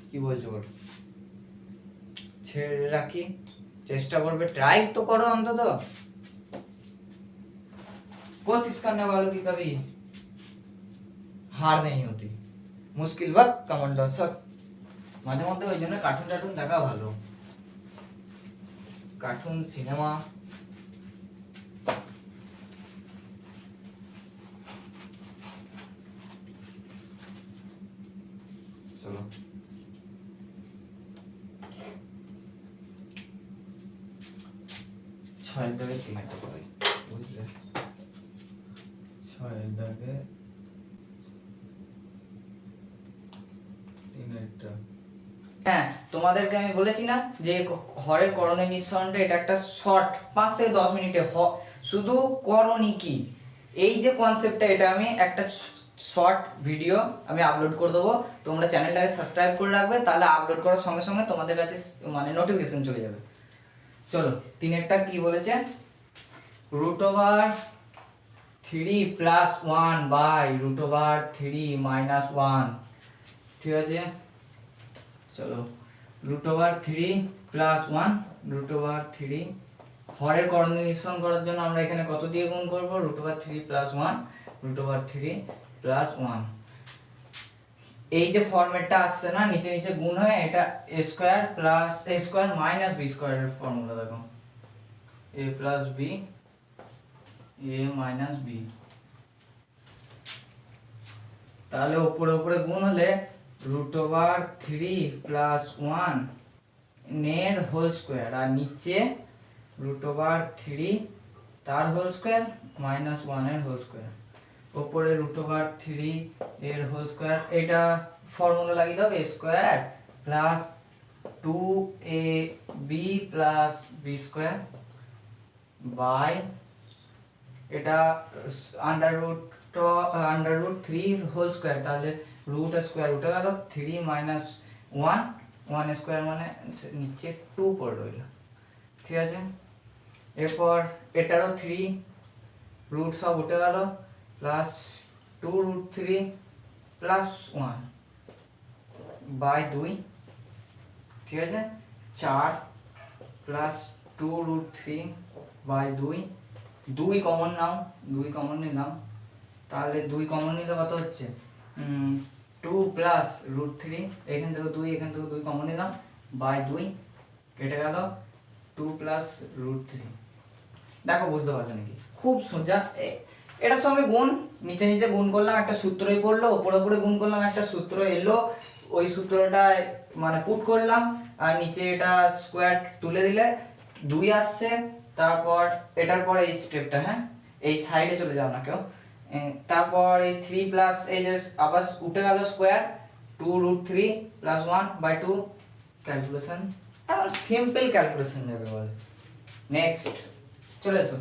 Speaker 2: কি বলছো বল? ছেড়ে রাখি, চেষ্টা করবে, ट्राई तो करो অন্তত, कोशिश करने वालों की कभी हार नहीं होती, मुश्किल वक्त कमांडर सर। মাঝে মধ্যে ওই জন্য কার্টুন টার্টুন দেখা ভালো, কার্টুন সিনেমা। চলো ছয়ের দাগে 3 করাই, বুঝলে, ছয়ের দাগে 3টা।
Speaker 1: হ্যাঁ, তোমাদেরকে আমি বলেছি না যে হরের করণের নিঃসরণটা এটা একটা শর্ট 5 থেকে 10 মিনিটে শুধু করণই কি, এই যে কনসেপ্টটা, এটা আমি একটা শর্ট ভিডিও আমি আপলোড করে দেবো, তোমরা চ্যানেলটাকে সাবস্ক্রাইব করে রাখবে, তাহলে আপলোড করার সঙ্গে সঙ্গে তোমাদের কাছে মানে নোটিফিকেশন চলে যাবে। চলো 3এরটা কি বলেছে, root over 3 plus 1 by root over 3 minus 1, ঠিক আছে। চলো root over 3 plus 1 root over 3, হরের করণীয় নিঃসরণ করার জন্য আমরা এখানে কত দিয়ে গুণ করব, root over 3 plus 1 root over 3 plus 1। এই যে ফরম্যাটটা আসছে না, নিচে নিচে গুণ হয়ে এটা a square plus a square minus b স্কয়ারের ফর্মুলা, দেখো a plus b a minus b, তাহলে উপরে উপরে গুণ হলে রুট ওভার 3 প্লাস 1 এর হোল স্কয়ার, আর নিচে রুট ওভার 3 তার হোল স্কয়ার মাইনাস 1 এর হোল স্কয়ার, উপরে রুট ওভার 3 এর হোল স্কয়ার, এটা ফর্মুলা লাগিয়ে দাও, a স্কয়ার প্লাস 2ab প্লাস b স্কয়ার বাই এটা আন্ডার রুট 3 হোল স্কয়ার, তাহলে রুট স্কয়ার উঠে গেল, 3 মাইনাস 1 1 স্কয়ার মানে নিচে 2 পড়ে রইল, ঠিক আছে। এরপর এটারও 3 রুট সব উঠে গেল, প্লাস 2 রুট 3 প্লাস 1 বাই 2, ঠিক আছে। 4 প্লাস 2 রুট 3 বাই 2, 2 কমন নাও, 2 কমন নিলাম, তাহলে 2 কমন নিলে কত হচ্ছে 2 প্লাস রুট 3, এখান থেকে 2 এখান থেকে 2 কমন নিলাম বাই 2 কেটে গেল 2 প্লাস রুট 3। দেখো বুঝতে পারলে নাকি, খুব সোজা, এটার সঙ্গে গুণ, নিচে নিচে গুণ করলাম একটা সূত্রই পড়লো, উপরে উপরে গুণ করলাম একটা সূত্র এলো, ওই সূত্রটা মানে পুট করলাম, আর নিচে এটা স্কয়ার তুলে দিলে 2 আসছে তারপর এটার পরে এই স্টেপটা, হ্যাঁ এই সাইডে চলে যাও না কেউ। তারপর এই 3 প্লাস এই যে আবার উঠে গেল স্কোয়ার 2√3 প্লাস 1/2 ক্যালকুলেশন, এখন সিম্পল ক্যালকুলেশন যাবে বলে। নেক্সট চলে এসো।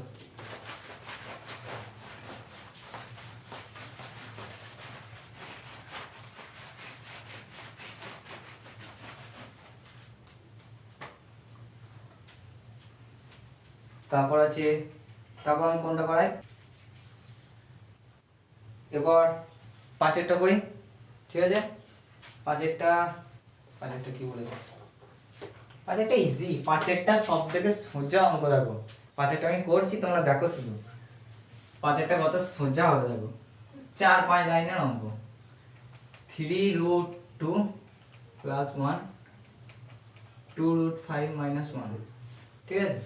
Speaker 1: তারপর আছে, তারপর আমি কোনটা করাই, এবার পাঁচেরটা করি, ঠিক আছে? পাঁচেরটা কি বলেছে, পাঁচেরটা ইজি, পাঁচেরটা সব থেকে সোজা অঙ্ক। দেখো পাঁচেরটা আমি করছি, তোমরা দেখো শুধু পাঁচেরটা কত সোজা হবে। দেখো 4-5 লাইনের অঙ্ক। 3√2 প্লাস 1 2√5 মাইনাস 1, ঠিক আছে?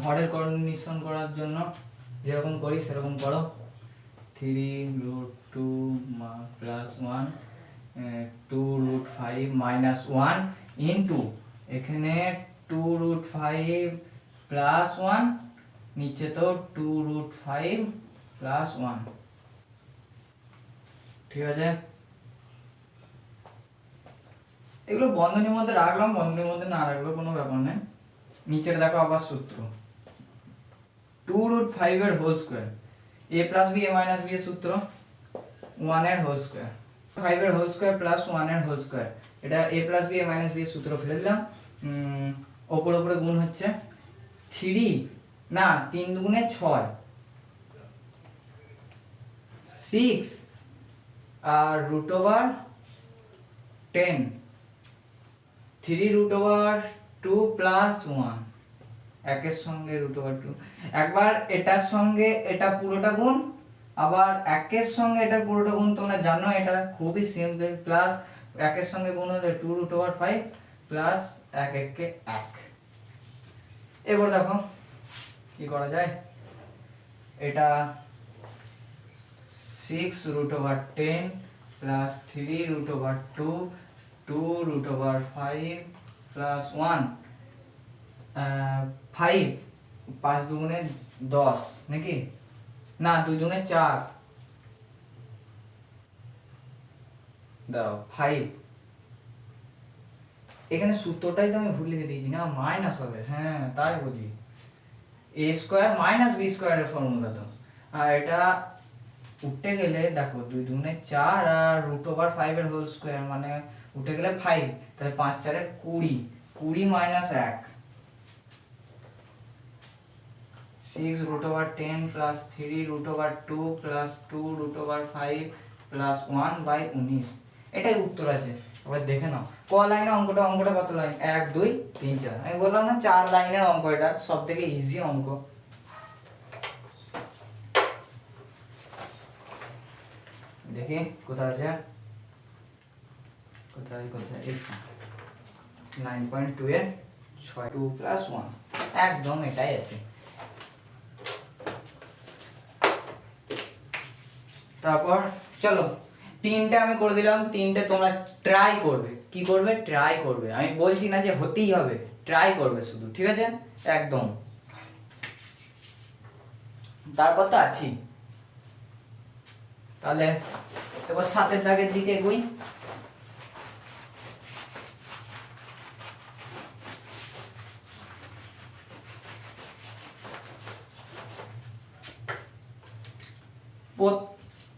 Speaker 1: হরের কন্ডিশন করার জন্য যেরকম করি সেরকম করো। 3√2 প্লাস 1 2√5 মাইনাস 1 ইন্টু এখানে 2√5 প্লাস 1, নিচে তো 2√5 প্লাস 1, ঠিক আছে? এগুলো বন্ধনীর মধ্যে রাখলাম, বন্ধনীর মধ্যে না রাখলেও কোনো ব্যাপার নেই। নিচের দেখো আবার সূত্র 2√5 এর whole square, a plus b a minus b এর সূত্র 1 এর হোল স্কয়ার, 5 এর হোল স্কয়ার প্লাস 1 এর হোল স্কয়ার, এটা a plus b a minus b এর সূত্র ফেলে দিলাম। উপরে উপরে গুণ হচ্ছে 3 না 3 দুগুণে 6 6 আর √10 3√2 প্লাস 1 একের সঙ্গে √2, একবার এটার সঙ্গে এটা পুরোটা গুণ, আবার একের সঙ্গে এটা পুরোটা গুণ, তোমরা জানো এটা খুবই সিম্পল। প্লাস একের সঙ্গে গুণ হলে 2√5 প্লাস 1 1 1। এবার দেখো কি করা যায়, এটা 6√10 প্লাস 3√2 2√5 প্লাস 1 5 5 দুগুণে 10 নাকি, না 2 দুগুণে 4, দাও 5। এখানে সূত্রটাই তো আমি ভুল লিখে দিয়েছি না, মাইনাস হবে, হ্যাঁ তাই বুঝি, a স্কয়ার মাইনাস b স্কয়ারের ফর্মুলা তো। আর এটা উঠে গেলে দেখো 2 দুগুণে 4 আর √5 এর হোল স্কয়ার মানে উঠে গেলে 5, তাহলে 5 4 এ 20, 20 মাইনাস 1 6√10 প্লাস 3√2 প্লাস 2√5 প্লাস 1/19, এটাই উত্তর আছে। এবার দেখে নাও ক লাইনে অঙ্কটা কত লাইন, 1 2 3 4, আমি বললাম না 4 লাইনের অঙ্ক, এটা সব থেকে ইজি অঙ্ক। দেখি কোথায় আছে, কোথায় 9.2 এর 6 2 প্লাস 1, একদম এটাই আছে। তারপর চলো তিনটে আমি করে দিলাম, তিনটে তোমরা ট্রাই করবে, কি করবে, ট্রাই করবে, আমি বলছি না যে হতেই হবে, ট্রাই করবে শুধু, ঠিক আছে? একদম। তারপর তো আছি, তাহলে এবার 7 দাগের দিকে এগোই।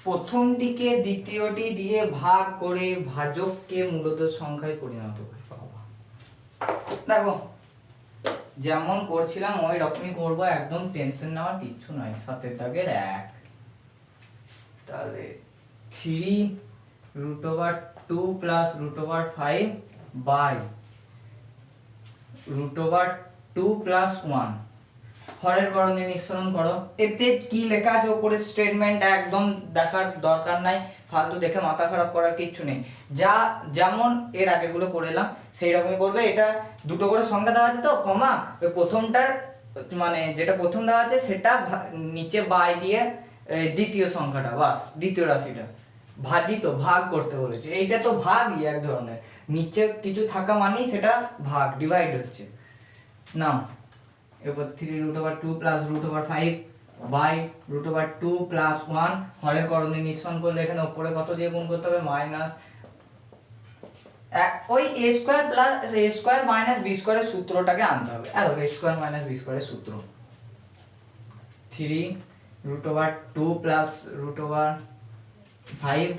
Speaker 1: প্রথমটিকে দ্বিতীয়টি দিয়ে ভাগ করে ভাজককে মূলত সংখ্যায় পরিণত করে। দেখো যেমন করছিলাম ওই রকমই করবো, একদম টেনশন নেওয়ার কিচ্ছু নাই। 7 দাগের 1, তাহলে 3√2 প্লাস √5 বাই √2 প্লাস 1, হরের করণে নিঃসরণ করো। এতে কি লেখা আছে উপরে স্টেটমেন্ট একদম দেখার দরকার নাই, ফালতু দেখে মাথা খারাপ করার কিচ্ছু নেই। যা যেমন এর আগেগুলো করে এলাম সেই রকমই করবে। এটা দুটো করে সংখ্যা দেওয়া আছে তো কমা, ওই প্রথমটার মানে যেটা প্রথম দেওয়া আছে সেটা নিচে বাই দিয়ে দ্বিতীয় সংখ্যাটা, বাস দ্বিতীয় রাশিটা ভাজিত ভাগ করতে বলেছে, এইটা তো ভাগই এক ধরনের, নিচে কিছু থাকা মানেই সেটা ভাগ, ডিভাইড হচ্ছে। নাও এরপর 3√2 প্লাস √5 বাই √2 প্লাস 1, হরের করণে নিঃসরণ করলে এখানে উপরে কত দিয়ে গুণ করতে হবে, মাইনাস ওই a square plus a square minus b স্কয়ারের সূত্রটাকে আনতে হবে। দেখো a স্কয়ার মাইনাস b স্কয়ারের সূত্র 3√2 প্লাস √5,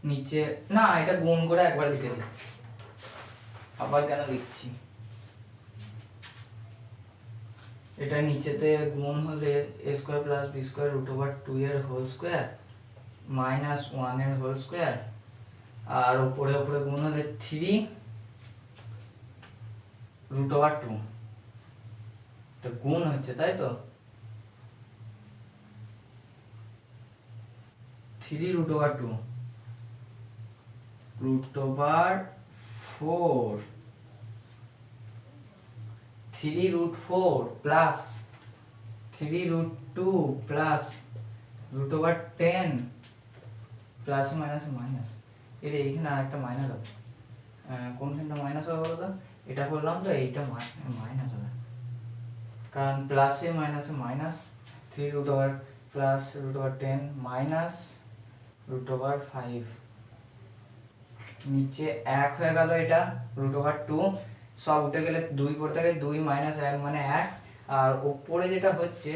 Speaker 1: নিচে না এটা গুণ করে একবার লিখে দিই, আবার কেন লিখছি, এটা নিচেতে গুণ হলে a square plus b square √2 এর হোল স্কয়ার মাইনাস 1 এর হোল স্কয়ার, আর উপরে উপরে গুণ হলে 3√2, এটা গুণ হচ্ছে তাই তো, 3√2 √4 3√4 plus 3√2 plus √10 plus minus minus, এর এইখানে আরেকটা মাইনাস হবে, কোনখানটা মাইনাস হবে বলো তো, এটা করলাম তো এইটা মাইনাস হবে, কারণ প্লাসে মাইনাসে মাইনাস, 3√2 প্লাস √10 মাইনাস √5, নিচে 1 হয়ে গেল, এটা √2 সব উঠে গেলে 2 পড়তে গেলে 2 মাইনাস 1 মানে 1, আর উপরে যেটা হচ্ছে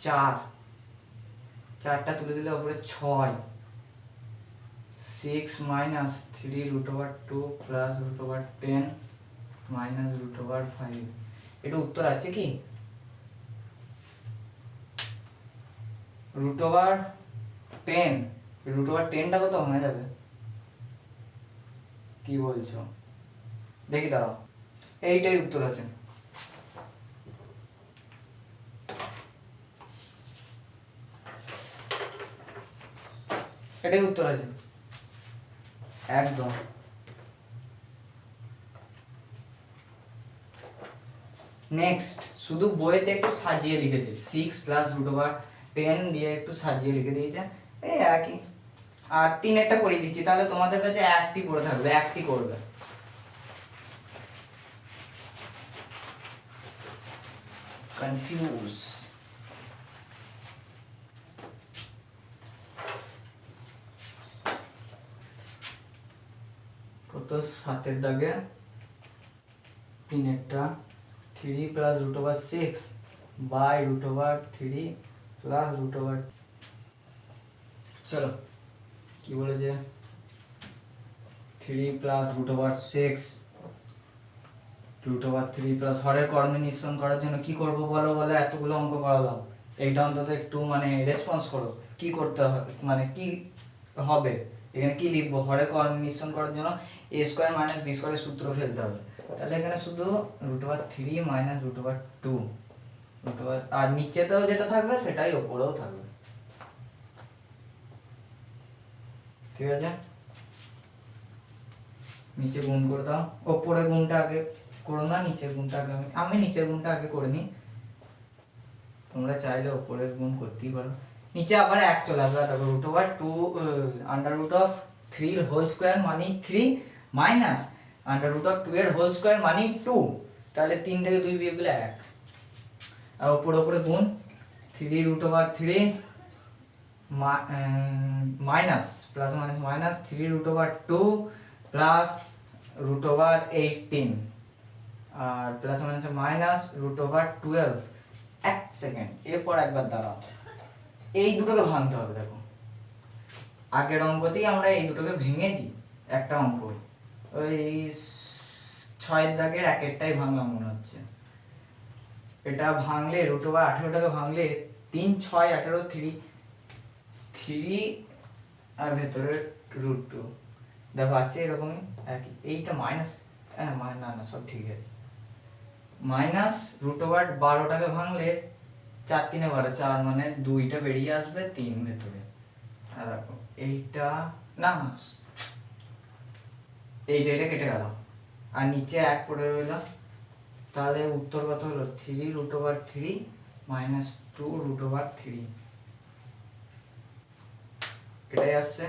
Speaker 1: 4, 4টা তুলে দিলে উপরে 6, 6 মাইনাস 3√2 প্লাস √10 মাইনাস √5, এটা উত্তর আছে কি, √10, √10টা কত হয়ে যাবে, কি বলছো, দেখি দাঁড়াও, এইটাই উত্তর আছে, এটাই উত্তর আছে একদম। নেক্সট, শুধু বইতে একটু সাজিয়ে লিখেছে, 6 প্লাস √10 দিয়ে একটু সাজিয়ে লিখে দিয়েছে, এই একই, আর 3 করে দিচ্ছি, তাহলে তোমাদের কাছে একটি পড়ে থাকবে, একটি করবে, কনফিউজ, কত 7 দাগে 3 3 প্লাস √6 বাই √3 প্লাস √, চলো কি বলেছে, 3 প্লাস √6 √3 প্লাস হরের করণে নিঃসরণ করার জন্য কি করব বলো, বলে এতগুলো অঙ্ক করালাম, এইটা অন্তত একটু মানে রেসপন্স করো, কি করতে হবে মানে কি হবে, এখানে কি লিখবো, হরের করণে নিঃসরণ করার জন্য a স্কয়ার মাইনাস b স্কয়ারের সূত্র ফেলতে হবে, তাহলে এখানে শুধু √3 মাইনাস √2, আর নিচেতেও যেটা থাকবে সেটাই উপরেও থাকবে, ঠিক আছে, নিচে গুণ করে দাও, উপরে গুণটা আগে করো না, নিচের গুণটা আগে, আমি নিচের গুণটা আগে করে নিই, তোমরা চাইলে উপরের গুণ করতেই পারো, নিচে আবার 1 চলে আসবে, দেখো √2 √3 এর হোল স্কয়ার মানে 3 মাইনাস √2 এর হোল স্কয়ার মানে 2, তাহলে 3 থেকে 2 বিয়োগ করলে 1, আর উপরে উপরে গুণ 3√3 minus plus minus minus 3√2 plus √18, আর প্লাস মাইনাস মাইনাস √12, এক সেকেন্ড, এরপর একবার দাঁড়াও, এই দুটোকে ভাঙতে হবে, দেখো আগের অঙ্কতেই আমরা এই দুটোকে ভেঙেছি, একটা অঙ্ক ওই 6 দাগের 1টাই ভাঙলাম মনে হচ্ছে, এটা ভাঙলে √18টাকে ভাঙলে 3 6 18 3 আর ভেতরে √2, দেখো আছে এরকমই একই, এইটা মাইনাস, না না সব ঠিক আছে, মাইনাস √12টাকে ভাঙলে 4 3 12, 4 মানে 2টা বেরিয়ে আসবে, 3 ভেতরে, আর দেখো এইটা না এইটা কেটে গেল, আর নিচে 1 পড়ে রইল, তাহলে উত্তর কত হলো, 3√3 মাইনাস 2√3,
Speaker 2: এটাই আসছে,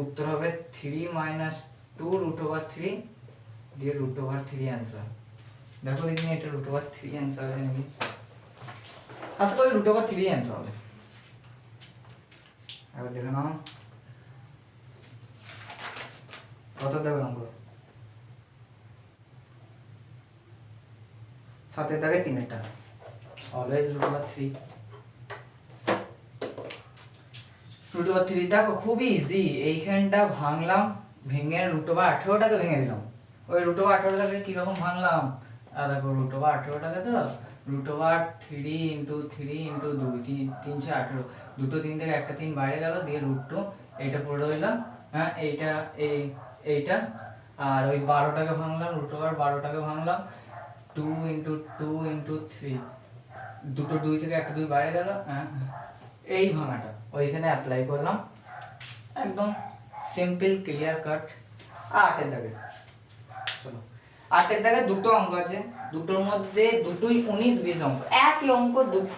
Speaker 2: উত্তর হবে 3 মাইনাস 2 রুট ওভার 3 দিয়ে রুট ওভার 3 অ্যান্সার। দেখো এখানে এটা রুট ওভার 3 অ্যান্সার আছে নাকি, আশা করি রুট ওভার 3 অ্যান্সার হবে। এবার দেখে নাও কত দেবে অঙ্ক, 7 এর দাগে 3 এর টাকা, always root over 3। Root over 3 দেখো খুবই ইজি, এইখানটা ভাঙলাম, ভেঙে রুট ওভার 18টাকে ভেঙে দিলাম। ওই রুট ওভার 18টাকে কিরকম ভাঙলাম, আর দেখো রুট ওভার 18টাকে তো রুট ওভার 3 ইন্টু 3 ইন্টু 2 3 18, দুটো 3 থেকে একটা 3 বাইরে গেল, দিয়ে রুট 2 এইটা পড়ে রইলাম। হ্যাঁ এইটা এইটা, আর ওই 12টাকে ভাঙলাম, রুট ওভার 12টাকে ভাঙলাম 2 ইন্টু 2 ইন্টু 3, দুটো 2 থেকে একটা 2 বাইরে গেল। হ্যাঁ এই ভাঙাটা ওইখানে অ্যাপ্লাই করলাম, একদম সিম্পল ক্লিয়ার কাট। 8 এর দাগে চলো, 8 এর দাগে দুটো অঙ্ক আছে, দুটোর মধ্যে দুটোই 19 20 অঙ্ক, একই অঙ্ক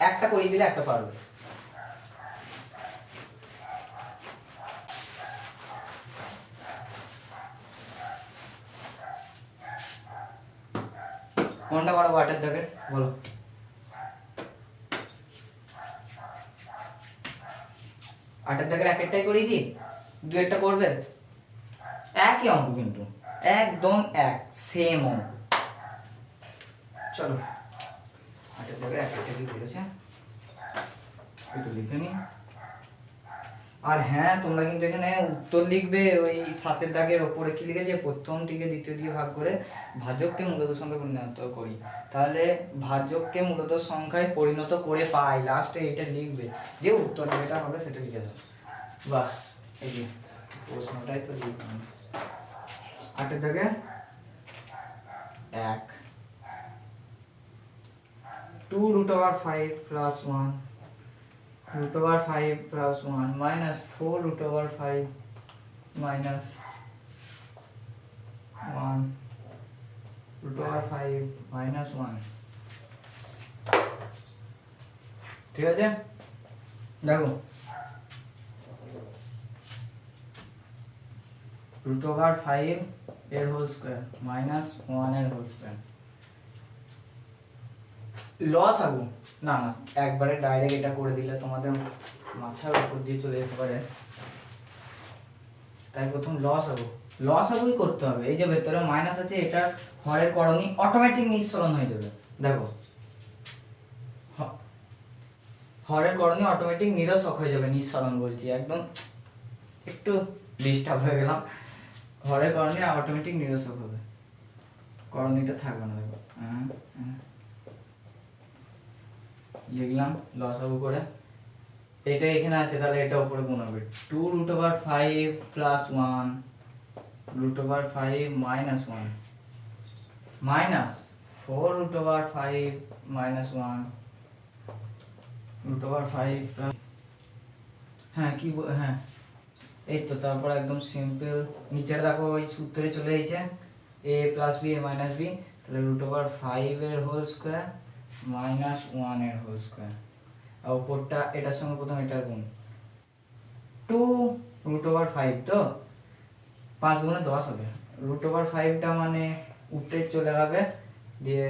Speaker 2: একটা করে দিলে একটা পারবে। কোনটা করবো 8 এর দাগে বলো? 8 এর দাগের এক একটাই করিয়ে দিই, দু একটা করবে, একই অঙ্ক কিন্তু একদম এক সেম অঙ্ক। চলো 8 এর দাগের এক একটা কি বলেছে একটু লিখে নি। আর হ্যাঁ তোমরা কিন্তু এখানে উত্তর লিখবে ওই 7 এর দাগের ওপরে কি লিখেছে, প্রথমটিকে দ্বিতীয় দিয়ে ভাগ করে ভাজককে মূলত সংখ্যায় পরিণত করি, তাহলে ভাজককে মূলত সংখ্যায় পরিণত করে পাই, লাস্টে এটা লিখবে, যে উত্তর যেটা হবে সেটা লিখে দাও বাস। এই যে প্রশ্নটাই তো লিখলাম। 8 এর দাগে 1 2 root over 5 plus 1 root over 5 plus 1 minus 4 root over 5 minus 1 root over 5 minus 1, ঠিক আছে? দেখো root over 5 এর হোল স্কয়ার minus 1 এর হোল স্কয়ার, লস আগু না না একবারে ডাইরেক্ট এটা করে দিলে তোমাদের মাথার উপর দিয়ে চলে যেতে পারে, তাই প্রথম লস আগুই করতে হবে। এই যে ভেতরে মাইনাস আছে, এটার হরের করণী অটোমেটিক নিঃসরণ হয়ে যাবে। দেখো হরের করণী অটোমেটিক নিরসক হয়ে যাবে, নিঃসরণ বলছি একদম একটু ডিস্টার্ব হয়ে গেলাম, হরের করণী অটোমেটিক নিরসক হবে, করণীটা থাকবে না। দেখো লিখলাম লসাগু করে, এটা এখানে আছে তাহলে এটা উপরে গুণ হবে 2 root over 5 plus 1 root over 5 minus 1 minus 4 root over 5 minus 1 root over 5 plus, হ্যাঁ কি হ্যাঁ এই তো, তারপর একদম সিম্পল নিচের দেখো ওই সূত্রে চলে এসেছে a plus b a minus b, তাহলে root over 5 এর হোল স্কয়ার minus 1 এর হোল স্কয়ার, আর উপরটা এটার সঙ্গে প্রথম এটার গুণ 2 root over 5, তো 5 গুণে 10 হবে, root over 5টা মানে উপরে চলে যাবে, দিয়ে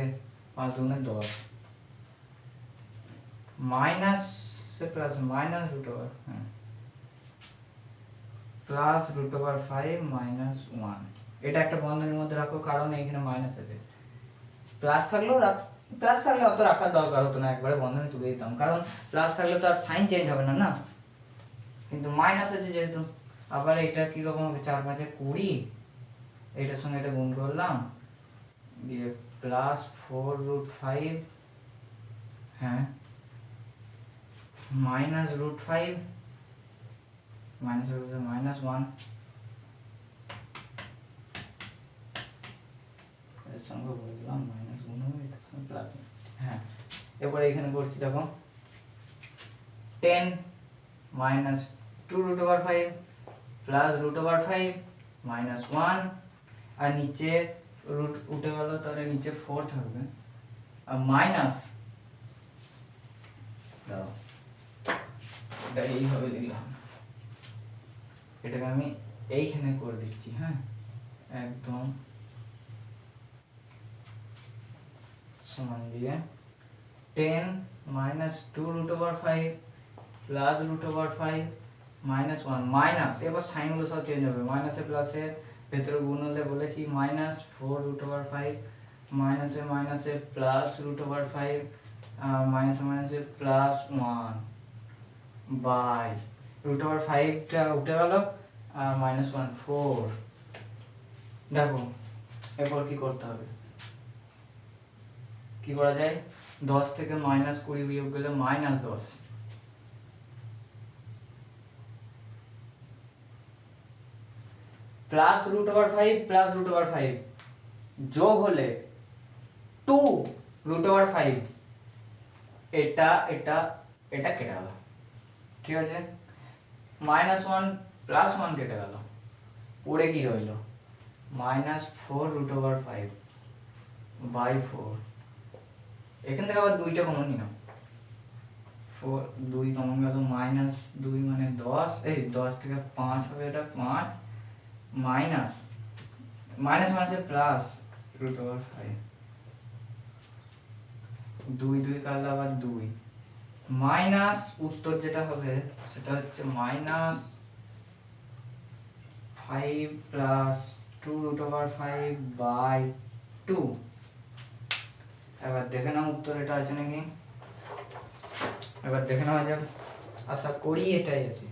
Speaker 2: 5 গুণে 10 মাইনাস সে প্লাস মাইনাস root over, হ্যাঁ প্লাস root over 5 minus 1, এটা একটা বন্ধনীর মধ্যে রাখো কারণ এখানে মাইনাস আছে, প্লাস থাকলেও প্লাস থাকলে অত রাখার দরকার হতো না, একবারে বন্ধনী তুলে দিতাম, কারণ প্লাস থাকলে তো আর সাইন চেঞ্জ হবে না, কিন্তু মাইনাস আছে যেহেতু। আবার এটা কি রকম হবে, 4 5 20, এটার সঙ্গে এটা গুণ করলাম, দিয়ে প্লাস 4 root 5, হ্যাঁ মাইনাস root 5 মাইনাস 1, এর সঙ্গে বলে দিলাম মাইনাস গুণ হবে, এটার সঙ্গে প্লাস, হ্যাঁ এরপরে এখানে করছি দেখো 10 minus 2 root over 5 plus root over 5 minus 1, আর নিচে রুট উঠে গেল তাহলে নিচে 4 থাকবে, আর মাইনাস দাও এটা এইভাবে লিখলাম এটাকে আমি এইখানে করে দিচ্ছি, হ্যাঁ, একদম সমান দিয়ে 10 minus 2 root over 5 plus root over 5 minus 1 minus, এবার সাইনগুলো সব চেঞ্জ হবে, মাইনাসে প্লাসে ভেতরে গুণ হলে বলেছি মাইনাস 4 রুট ওভার 5 মাইনাসে মাইনাসে প্লাস রুট ওভার 5 মাইনাসে মাইনাসে প্লাস 1 বাই রুট ওভার 5টা উঠে গেল আর মাইনাস 1 4। দেখো এরপর কি করতে হবে, কি করা যায়, 10 থেকে মাইনাস 20 বিয়োগ গেলে minus 10, plus root over 5 plus root over 5 যোগ হলে 2 রুট ওভার 5, এটা এটা এটা কেটে গেল, ঠিক আছে, মাইনাস 1 প্লাস 1 কেটে গেল, পড়ে কি রইল মাইনাস 4 রুট ওভার 5 বাই 4। এখান থেকে আবার 2টা কমন নিলাম, 4 2 কমন গেল, মাইনাস 2 মানে 10, এই 10 থেকে 5 হবে, এটা 5 মাইনাস মাইনাস মাইনাসে প্লাস রুট ওভার 5, 2 2 কাটলে আবার 2 মাইনাস, উত্তর যেটা হবে সেটা হচ্ছে minus 5 plus 2 root over 5 by 2। এবার দেখে নাও উত্তর এটা আছে নাকি, এবার দেখে নেওয়া যাক, আশা করি এটাই আছে।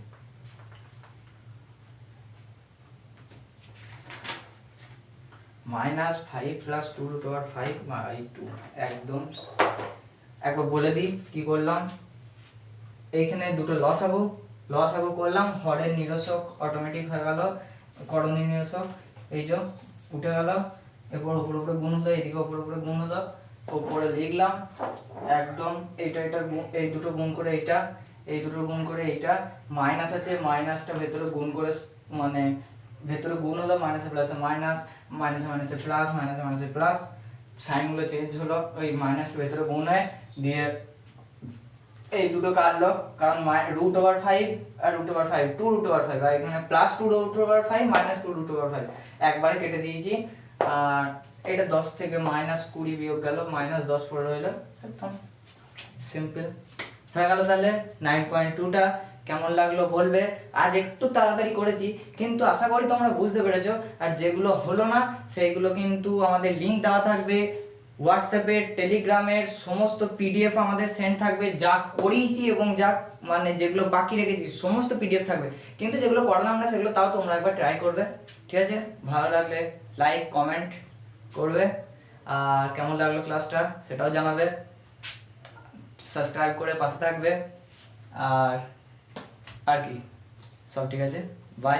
Speaker 2: Minus 5 plus 2 root over 5 by 2, একদম। একবার বলে দিই কি করলাম, এইখানে দুটো লসাগু করলাম, হরের নিরসক অটোমেটিক হয়ে গেল, করণীয় নিরসক এই যে উঠে গেল, এরপর উপরে উপরে গুণ হলো, এদিকে উপরে উপরে গুণ হলো, উপরে লিখলাম একদম, এইটা এটা এই দুটো গুণ করে এইটা, এই দুটো গুণ করে এইটা, মাইনাস আছে মাইনাসটা ভেতরে গুণ করে, মানে ভেতরে গুণ হলো, মাইনাসে প্লাসে মাইনাস, মাইনাসে মাইনাসে প্লাস, মাইনাসে মাইনাসে প্লাস, সাইনগুলো চেঞ্জ হলো, ওই মাইনাসটা ভেতরে গুণ হয়, দিয়ে এই দুটো কাটলো, কারণ রুট ওভার 5 আর রুট ওভার 5 2 রুট ওভার 5, আর এখানে plus 2 root over 5 minus 2 root over 5 একবারে কেটে দিয়েছি। আর এটা 10 থেকে মাইনাস 20 বিয়োগ গেল, মাইনাস 10 পড়ে রইল, একদম সিম্পল হয়ে গেল। তাহলে 9.2টা কেমন লাগলো বলবে, আজ একটু তাড়াতাড়ি করেছি কিন্তু আশা করি তোমরা বুঝতে পেরেছো। আর যেগুলো হলো না সেইগুলো কিন্তু আমাদের লিঙ্ক দেওয়া থাকবে, হোয়াটসঅ্যাপের টেলিগ্রামের সমস্ত পিডিএফ আমাদের সেন্ড থাকবে, যা করিয়েছি এবং যা মানে যেগুলো বাকি রেখেছি সমস্ত পিডিএফ থাকবে, কিন্তু যেগুলো করলাম না সেগুলো তাও তোমরা একবার ট্রাই করবে, ঠিক আছে। ভালো লাগলে লাইক কমেন্ট করবে, আর কেমন লাগলো ক্লাসটা সেটাও জানাবে, সাবস্ক্রাইব করে পাশে থাকবে, আর কি সব ঠিক আছে, বাই।